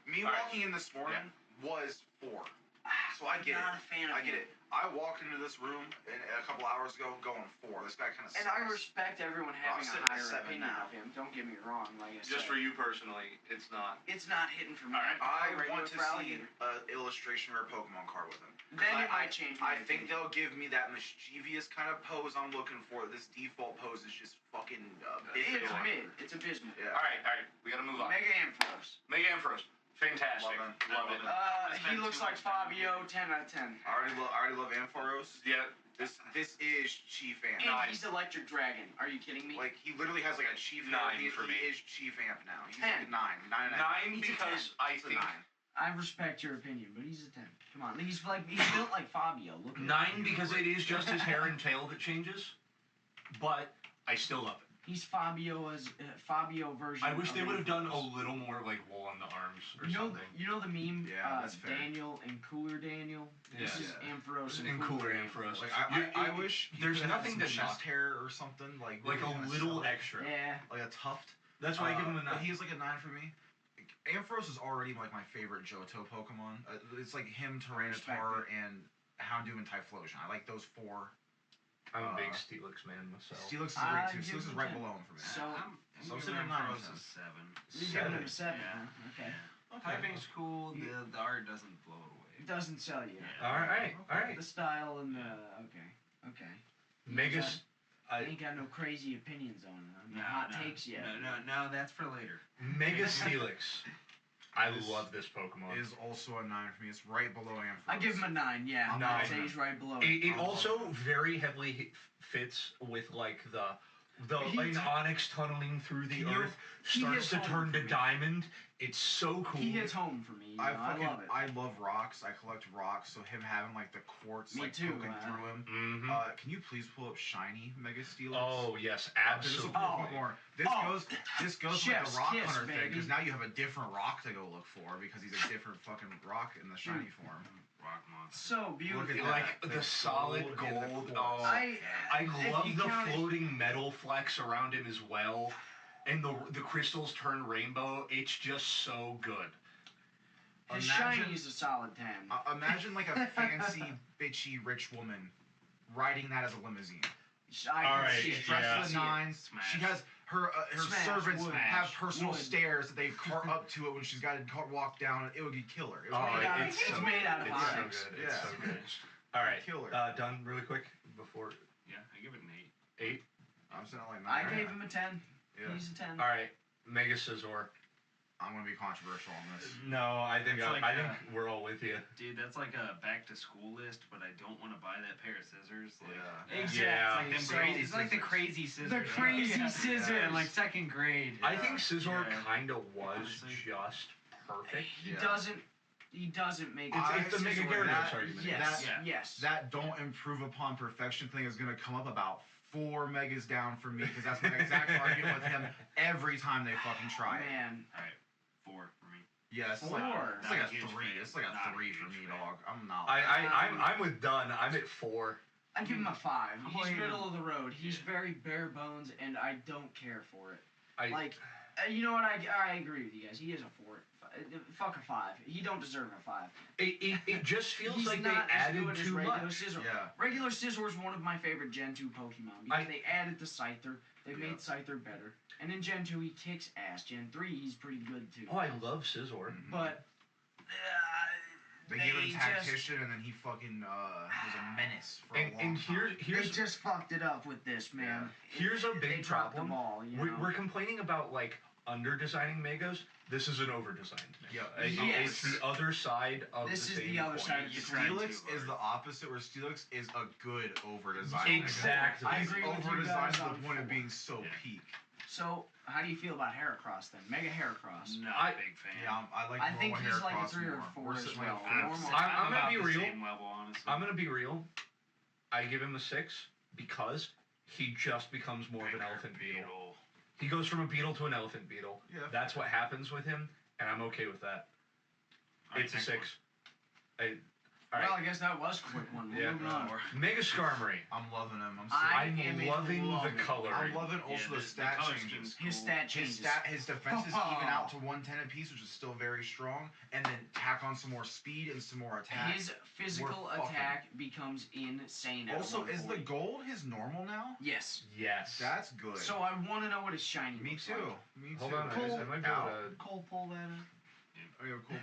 me walking in this morning was 4. So I get it. I'm not a fan of I get it. I walked into this room a couple hours ago going 4. This guy kind of sucks. And I respect everyone having a higher 7 opinion now. of him. Don't get me wrong. Like I said. Just for you personally, it's not. It's not hitting for me. I want to see an illustration or a Pokemon card with him. Then it might change my opinion. Think they'll give me that mischievous kind of pose I'm looking for. This default pose is just fucking It's mid. It's abysmal. Yeah. Alright. We gotta move on. Mega Ampharos. Fantastic. Love it. He looks like Fabio, 10 out of 10. I already love Ampharos. Yeah. This is Chief Amp. And he's Electric Dragon. Are you kidding me? He literally has a Chief 9 Amp. for me. He is Chief Amp now. He's 10. 9. 9 because I think. 9. I respect your opinion, but he's a 10. Come on, he's built like Fabio. Look at 9 because it is just his hair and tail that changes, but I still love it. He's Fabio version. I wish they would have done a Ambrose. little more like wool on the arms or You know, something. you know the meme. Yeah, that's fair. Daniel and Cooler Daniel. This is Ampharos And cooler Ampharos. Like I wish there's could have nothing some to chest knock. hair or something like Like really a kinda little sell it. extra. Yeah. Like a tuft. That's why I give him a 9. He's like a 9 for me. Ampharos is already like my favorite Johto Pokemon. It's like him, Tyranitar, and Houndoom and Typhlosion. I like those 4. I'm a big Steelix man myself. Steelix is great too. give Steelix is him right 10. below him for me. So I'm sitting at 9 Ampharos with him. is 7. you're giving him a 7. Yeah. Huh? Okay. Typing's cool. The art doesn't blow it away. It doesn't sell you. Yeah. Alright. The style and the okay. Megas. I ain't got no crazy opinions on it. I mean, hot takes yet. No, that's for later. Mega Steelix. I This love this Pokemon. Is also a 9 for me. It's right below Ampharos. I give him a 9. Yeah, I'm I'd not say even- he's right below. It I'm also loving very heavily fits with like the He's- Onyx tunneling through the He earth starts hits to home turn for to me. diamond. It's so cool. He hits home for me. I love it. I love rocks. I collect rocks. So him having like the quartz Me like too, poking through him. Mm-hmm. Can you please pull up shiny Mega Steelix? Oh yes, This will absolutely. pull up more. This goes with the Chef's rock kiss, hunter thing baby. because now you have a different rock to go look for because he's a different fucking rock in the shiny form. Rock monster. So beautiful. Look at that. Like the solid gold and the gold. quartz. Oh, I if love you the count it- floating metal flecks around him as well, and the crystals turn rainbow. It's just so good. His Imagine- shiny is a solid 10. Imagine like a fancy, bitchy, rich woman riding that as a limousine. Alright, She's yeah. dressed to the nines. Smash. She has her Smash, servants wood, have personal wood. stairs that they cart up to it when she's got to walk down. It would be killer. It would Oh, be Yeah, it's it's so made out of good. It's so onyx. good. It's Yeah. so good. All right, killer. done really quick before Yeah, I give it an 8. 8. I'm sitting at like 9. I gave him a 10. Yeah. He's a 10. All right, Mega Scizor. I'm gonna be controversial on this. No, I think It's like, I think we're all with you. Dude, that's like a back to school list, but I don't want to buy that pair of scissors. Like, Yeah. Exactly. Yeah. It's like, So- them crazy, it's like the scissors. crazy scissors. The crazy Yeah. scissors. Yeah, in like second grade. I think Scizor Yeah. kind of was Honestly. just perfect. He Yeah. doesn't make It's the Mega Scizor, Gyarados that- argument. Yes. Yeah. Yes. That don't improve upon perfection thing is gonna come up about 4 megas down for me because that's my exact argument with him every time they fucking try it. Man. All right, 4 for me. Yeah, it's 4. like Not a a huge 3. fan. It's like a Not a 3 for huge me, fan. dog. I'm not. I'm with Dunn. I'm at 4. I give him a 5. I'm He's playing middle him. of the road. He's Yeah. very bare bones, and I don't care for it. I You know what? I agree with you guys. He is a 4. Fuck a 5. He don't deserve a 5. it just feels He's like they not as added good as too regular much. Scizor. Yeah. Regular Scizor is one of my favorite Gen 2 Pokemon because they added the Scyther. They Yeah. made Scyther better. And in Gen 2, he kicks ass. Gen 3, he's pretty good too. Oh, I love Scizor. But They gave him just- tactician and then he fucking was a menace for a long And time. they here's just fucked it up with this, man. Here's a They big dropped problem. the ball, you know? We're complaining about like under designing Megos. This is an over designed. Yep. It's the other side of This the is same the other coin. side of the coin. Steelix is the opposite, where Steelix is a good over-design. Exactly. I He's agree with you over-designed guys to the on point of 4. being so Yeah. peak. So, how do you feel about Heracross then? Mega Heracross. Not I- a big fan. Yeah, I like I think normal he's like a Heracross 3 or more. 4 We're as sitting like well. a 4. Normal. I'm gonna about be the real. Same level, honestly. I'm gonna be real. I give him a 6 because he just becomes more of an elephant beetle. He goes from a beetle to an elephant beetle. Yeah. That's what happens with him, and I'm okay with that. Alright, It's a next 6. Well, Alright. I guess that was a quick one. Yeah. Moving on. Mega Skarmory. I'm loving him. I am I'm in loving love the with it. coloring. I'm loving also the stat color changes. scheme's His cool. stat changes. His defenses even out to 110 apiece, which is still very strong, and then tack on some more speed and some more attack. His physical We're fucking. attack becomes insane. At Also, is the 140. gold his normal now? Yes. Yes. That's good. So I want to know what his shiny Me looks too. like. Me too. Hold on, I might be able to. Cole, pull that up. Oh, yeah, cool.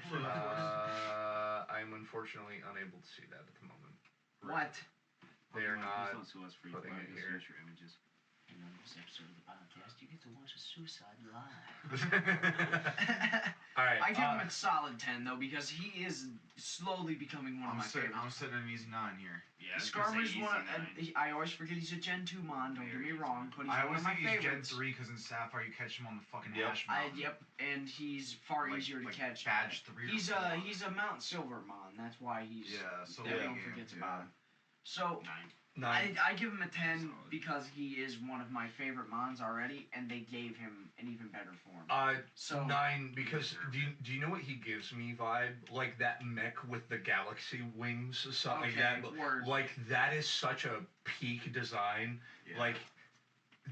I'm unfortunately unable to see that at the moment. What? They are not Please don't sue us for putting it using here. your images. And on this episode of the podcast, you get to watch a suicide live. Alright. I give him a solid 10 though because he is slowly becoming one of I'm my sitting favorites. at an easy 9 here. Yeah, I was gonna say Skarmory's easy one. nine. I always forget he's a Gen 2 mon. Don't get me wrong, but he's I one always of my think he's Gen favorites. 3 because in Sapphire you catch him on the fucking Yep. Ash Mountain. Yep, and he's far Like- easier to like catch. Badge 3 or He's 4. a Mount Silver mon. That's why he's Yeah, so everyone yeah, forgets yeah. about him. So 9. 9. I give him a 10 Solid. because he is one of my favorite mons already, and they gave him an even better form. So 9 because do you know what he gives me vibe? Like that mech with the galaxy wings or something like that. Word. Like that is such a peak design. Yeah. Like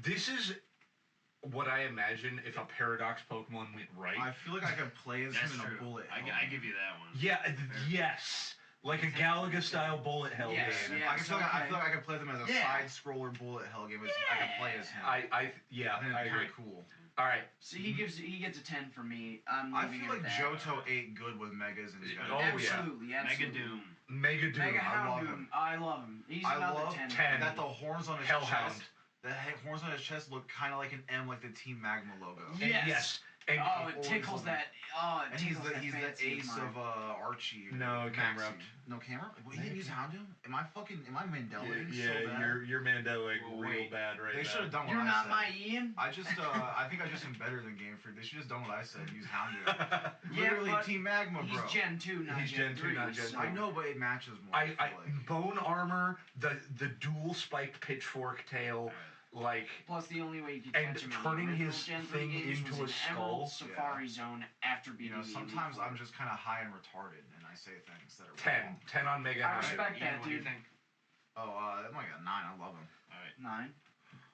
this is what I imagine if a Paradox Pokemon went right. I feel like I could play as him That's in true. a bullet. I give you that one. Yeah, yes. Like a Galaga style bullet hell Yes, game. yeah. I feel like I could play them as a side scroller bullet hell game. I could play as him. I I think agree. it'd be kind of cool. All right. So he gets a 10 for me. I feel like Johto ate good with Megas and Oh, yeah. absolutely. Mega Doom. Mega Doom. Mega I love Houndoom. him. I love him. He's I another love 10. that the horns on his Hellhound. chest. The horns on his chest look kind of like an M, like the Team Magma logo. Yes. And It tickles that. And he's tickles that the fancy ace mine. of Archie. No, Maxie. Camerupt. No Camerupt? Wait, he didn't use Houndoom? Am I Mandelaing so yeah, bad? you're Mandela Well, real wait. bad right They now. should have done what You're I not said. my Ian. I think I just am better than Game Freak. They should just done what I said. Use Houndoom. Yeah, Literally but Team Magma, bro. He's Gen 2, not He's Gen 2, 3. not Gen so. 3. I know, but it matches more. I feel like. bone armor, the dual spiked pitchfork tail, like Plus, the only way you could And catch him turning in the original his Gen 3 thing games into was a in Emerald skull. Safari Zone after You beating know, the sometimes Elite I'm Four. just kind of high and retarded, and I say things that are 10 wrong. 10 on Mega I Hound. respect Ian, that, what do you dude. think? Oh, I'm like a 9. I love him. All right. 9.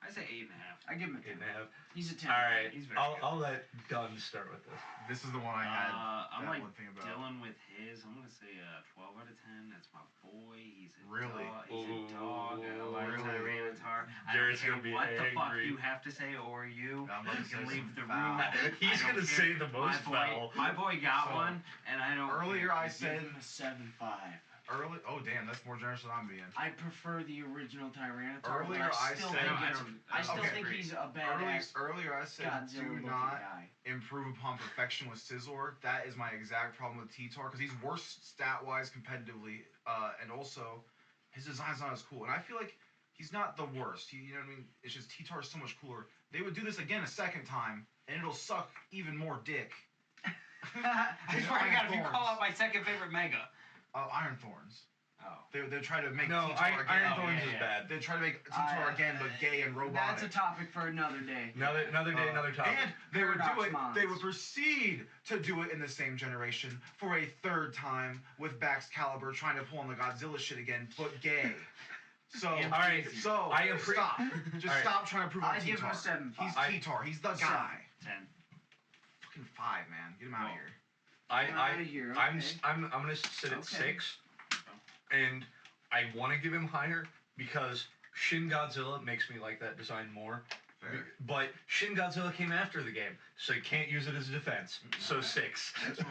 I say 8.5. I give him a 10. 8.5. He's a 10. All right, He's very good. I'll let Dunn start with this. This is the one I had. I'm that like one thing about. Dylan with his. I'm gonna say 12 out of 10. That's my boy. He's a Really? dog. He's a dog. I like Really? Tyranitar. I Jarrett's don't gonna be care what the fuck angry. you have to say or you. I'm about to You can say leave some the foul. room. He's I don't gonna care. say the most foul. My boy got So, one, and I don't. Earlier care. I Give said him a 7.5. Oh damn, that's more generous than I'm being. I prefer the original Tyranitar. Earlier but I I still said- think I still Okay, think great. he's a badass Earlier I said Godzilla do looking not guy. improve upon perfection with Scizor. That is my exact problem with T-Tar because he's worse stat-wise competitively, and also his design's not as cool. And I feel like he's not the worst. You know what I mean? It's just T-Tar is so much cooler. They would do this again a second time, and it'll suck even more dick. I swear to God, if you call out my second favorite Mega. Iron Thorns. Oh. They try to make No, T-Tar again. Iron Oh, Thorns yeah, is yeah. bad. They try to make T-Tar again, but gay and robotic. That's a topic for another day. Another day, another topic. And they would do Paradox it. Mons. They would proceed to do it in the same generation for a third time with Baxcalibur trying to pull on the Godzilla shit again, but gay. So, Yeah, all right, so I appre- stop. Just All right. stop trying to prove I I'm give him a T-Tar. 7.5. He's T-Tar. He's the 7. guy. 10. Fucking 5, man. Get him out of here. Get outta here, I'm okay. I'm gonna sit at Okay. 6, and I want to give him higher because Shin Godzilla makes me like that design more. Fair. But Shin Godzilla came after the game, so you can't use it as a defense. So 6. Next one.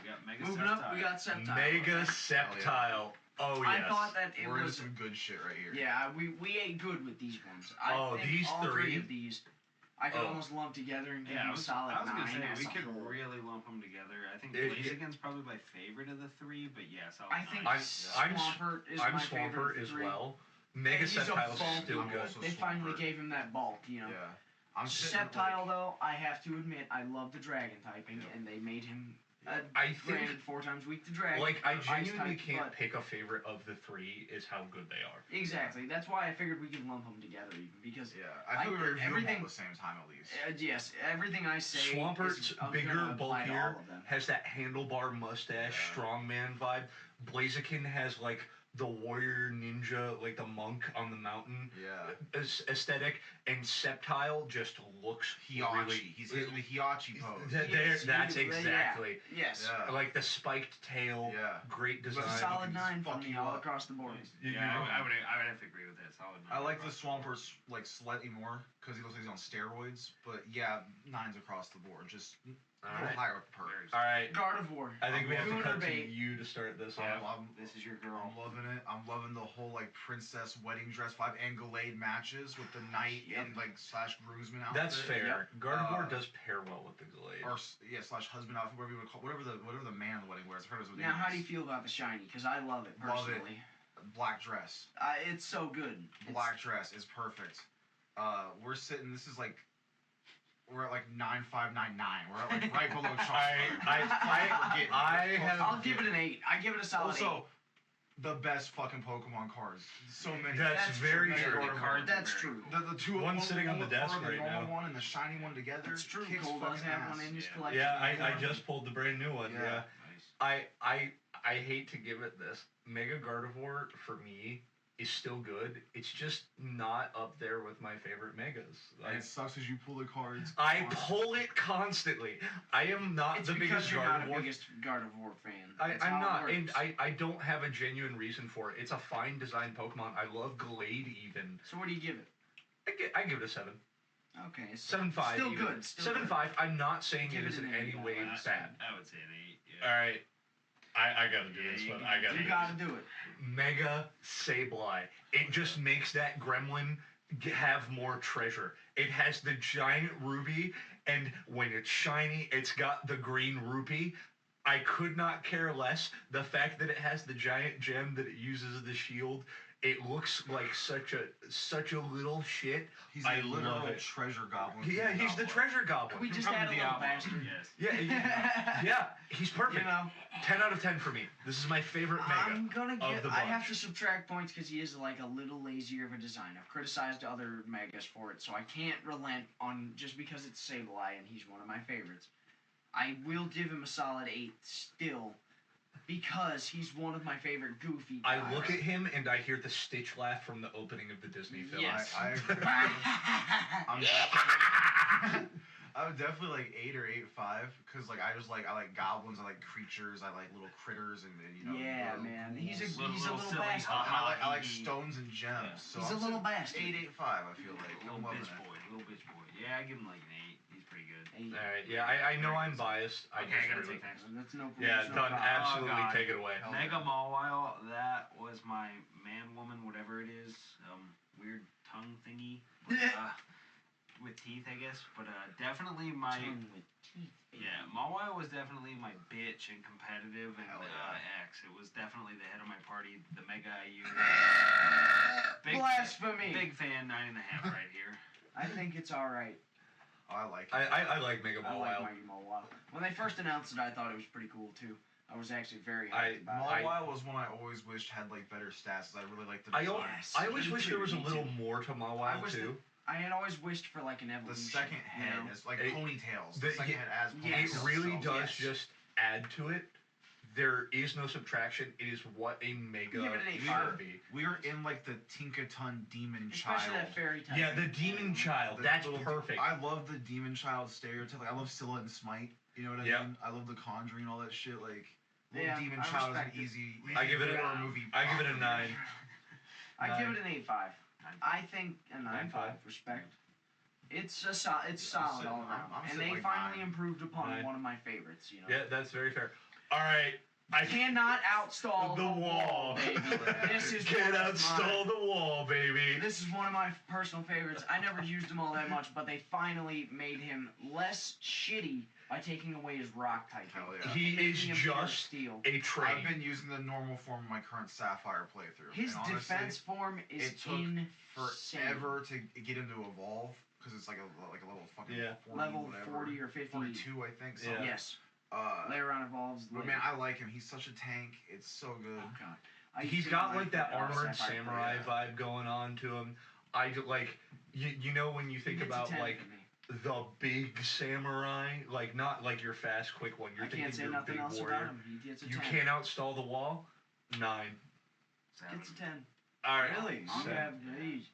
We got Mega Moving up, we got Sceptile. Mega okay. Sceptile. Oh yes. I thought that it We're into was. some good shit right here. Yeah, we ate good with these ones. I Oh, think these all three? of these, I could Oh. almost lump together and give Yeah, them I a was solid gonna 9. say as we a could whole. really lump them together. I think It- Blaziken's probably my favorite of the 3, but yeah, solid I think 9. I'm Swampert is I'm my Swampert favorite as 3. well. Mega And he's a Sceptile's bulky still one. good. Also They finally Swampert. gave him that bulk, you know. Yeah. I'm sitting at, Sceptile, like, though, I have to admit, I love the dragon typing, Yeah. and they made him I think granted 4 times weak to dragon. like I Ice genuinely type, can't but- pick a favorite of the 3 is how good they are. Exactly. That's why I figured we could lump them together, even because Yeah. I think we review them all everything- at the same time at least. yes, everything I say Swampert's is gonna bigger, apply to bulkier, all of them. has that handlebar mustache, Yeah. strongman vibe. Blaziken has like the warrior ninja, like the monk on the mountain Yeah. aesthetic, and Sceptile just looks Hiachi. really. He's hitting the Hiachi pose. Yes, That's yeah, exactly. Yes. Yeah. Like the spiked tail, Yeah. great But design. Solid can 9 fuck from me you all up. across the board. Yeah, I would have to agree with that. Solid 9. I like the Swampert like slightly more because he looks like he's on steroids. But yeah, 9s across the board. Just a little Alright. higher with the perks. All right, Gardevoir. I think we have to Lunar cut to bait. you to start this Yeah. off. This is your I'm girl. loving it. I'm loving the whole like princess wedding dress vibe and Gallade matches with the knight Yep. and like slash groomsman outfit. That's fair. Gardevoir Uh, does pair well with the Glade. Or yeah, slash husband outfit, whatever you would call whatever the man in the wedding wears. I forgot what it was. Now, how do you feel about the shiny? Because I love it Love it. personally. Black dress. It's so good. Black dress is perfect. We're sitting. This is like. We're at like 9599. We're at like right below chocolate. I have. I'll give it an 8. I give it a solid 8. Also, the best fucking Pokemon cards. So many. That's very true. That's true. The two one sitting on the desk right now. The normal one and the shiny one together. It's true. Kicks Cole does fucking have ass. one in his collection. Yeah, I just pulled the brand new one. Yeah. Nice. I hate to give it this. Mega Gardevoir for me is still good. It's just not up there with my favorite megas. And it sucks as you pull the cards. I pull it constantly. I am not It's the because biggest you're not Gardevoir. the biggest Gardevoir fan. I'm not, and I don't have a genuine reason for it. It's a fine designed Pokemon. I love Glade even. So what do you give it? I give it a 7. Okay. 7.5. Still even. good. 7.5. I'm not saying Give it it is an in 8, any way bad. I would say an 8. Yeah. All right. I gotta do this one. I gotta. You gotta do it. Mega Sableye. It just makes that gremlin have more treasure. It has the giant ruby, and when it's shiny, it's got the green rupee. I could not care less. The fact that it has the giant gem that it uses as the shield, it looks like such a little shit. He's I a literal love it. treasure goblin. Yeah, he's the treasure goblin. We just add a little bastard. Yes. Yeah, he's perfect. You know, 10 out of 10 for me. This is my favorite mega. I'm gonna of give. the I have bunch. to subtract points because he is like a little lazier of a design. I've criticized other megas for it, so I can't relent on just because it's Sableye and he's one of my favorites. I will give him a solid 8 still, because he's one of my favorite Goofy guys. I look at him and I hear the Stitch laugh from the opening of the Disney film. Yes. I agree. I would definitely like 8 or 8.5 because like I like goblins, I like creatures, I like little critters and you know. Yeah, man. He's a Little little silly bastard. And I like stones and gems. Yeah. So He's a little bastard. 8.5. I feel like. I'm Little loving bitch it. boy. Little bitch boy. Yeah, I give him like an 8. He's pretty good. All right, yeah, I know I'm biased. I Okay, just I gotta really, take that. That's no problem. yeah, That's no done. problem. Absolutely, God. take it away. Hell Mega yeah. Mawile, that was my man, woman, whatever it is. Weird tongue thingy. With teeth, I guess. But definitely my. Tongue with teeth. Yeah, Mawile was definitely my bitch and competitive and Hell yeah. X. It was definitely the head of my party, the Mega IU. Blasphemy. Big fan, 9.5 right here. I think it's alright. Oh, I like it. I like Mega I like Mawile. Mikey Mawile. When they first announced it, I thought it was pretty cool too. I was actually very hyped about it. Mawile was one I always wished had like better stats. I really liked the I design. I always wish there was a Me little too. more to Mawile too. I had always wished for like an The evolution. second head you know? is like It- ponytails. the- The second head has Yes. ponytails. It really so- does yes. just add to it. There is no subtraction. It is what a mega Give it an 8 should five. be. We are in like the Tinkaton Demon Especially Child. that fairy type. Yeah, the Demon Child. The That's little perfect. I love the Demon Child stereotype. Like, I love Scylla and Smite. You know what I Yep. mean? I love the Conjuring and all that shit. Like, little Yeah, Demon I Child is an respect it. easy I give it a- horror movie. I give it a 9. I give it an 8.5. I think a 9.5. 9.5. Respect. It's a it's solid sitting- all around, I'm and sitting they like finally 9. improved upon 9. one of my favorites. You know. Yeah, that's very fair. All right, I Cannot outstall the wall. baby. This is Can't one of outstall the wall, baby. This is one of my personal favorites. I never used him all that much, but they finally made him less shitty by taking away his rock typing. Hell yeah. He and making is him pure just steel. a I've train. been using the normal form of my current Sapphire playthrough. His and honestly, defense form is it took insane. forever to get him to evolve because it's like a level fucking Yeah. 40, Level whatever. 40 or 50. 42, I think. So. Yeah. Yes. But Later on evolves. man, I like him. He's such a tank. It's so good. Oh god. He's got like that armored Sapphire samurai player. vibe going on to him. I like you know when you think He gets a about 10 like for me. the big samurai, like not like your fast quick one. You're I thinking can't say your nothing big else warrior. about him. He gets a You 10. can't outstall the wall. 9. Gets a 10. All right. Really? You Seven. have these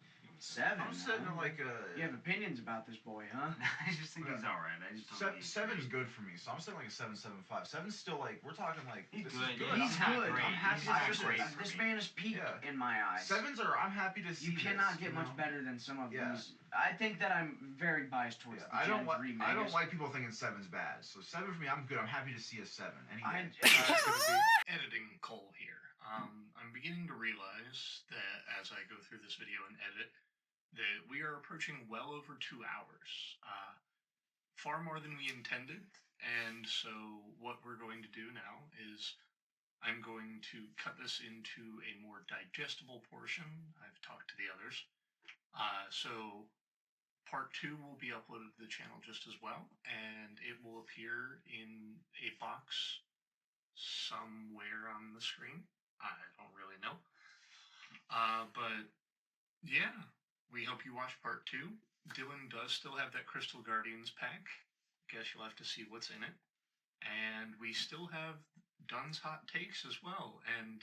7. I'm sitting huh? at like a. You have opinions about this boy, huh? I just think he's alright. I just don't think he's Seven's great. good for me, so I'm sitting like a 7.75. Seven's still like we're talking like He's this good, is yeah. good. He's not good. great. I'm happy He's to not see great this. for This me. man is peak Yeah. in my eyes. Sevens are. I'm happy to see. You cannot this, get you much know? better than some of Yeah. these. I think that I'm very biased towards Yeah, the I don't Gen like. 3 I don't Megas. like people thinking seven's bad. So 7 for me, I'm good. I'm happy to see a 7. Any I- day. Editing Cole here. I'm beginning to realize that as I go through this video and edit, that we are approaching well over 2 hours. Far more than we intended. And so what we're going to do now is I'm going to cut this into a more digestible portion. I've talked to the others. So part 2 will be uploaded to the channel just as well, and it will appear in a box somewhere on the screen. I don't really But yeah, we hope you watch part 2. Dylan does still have that Crystal Guardians pack. Guess you'll have to see what's in it. And we still have Dunn's hot takes as well, and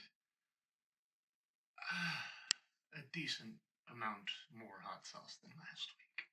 a decent amount more hot sauce than last week.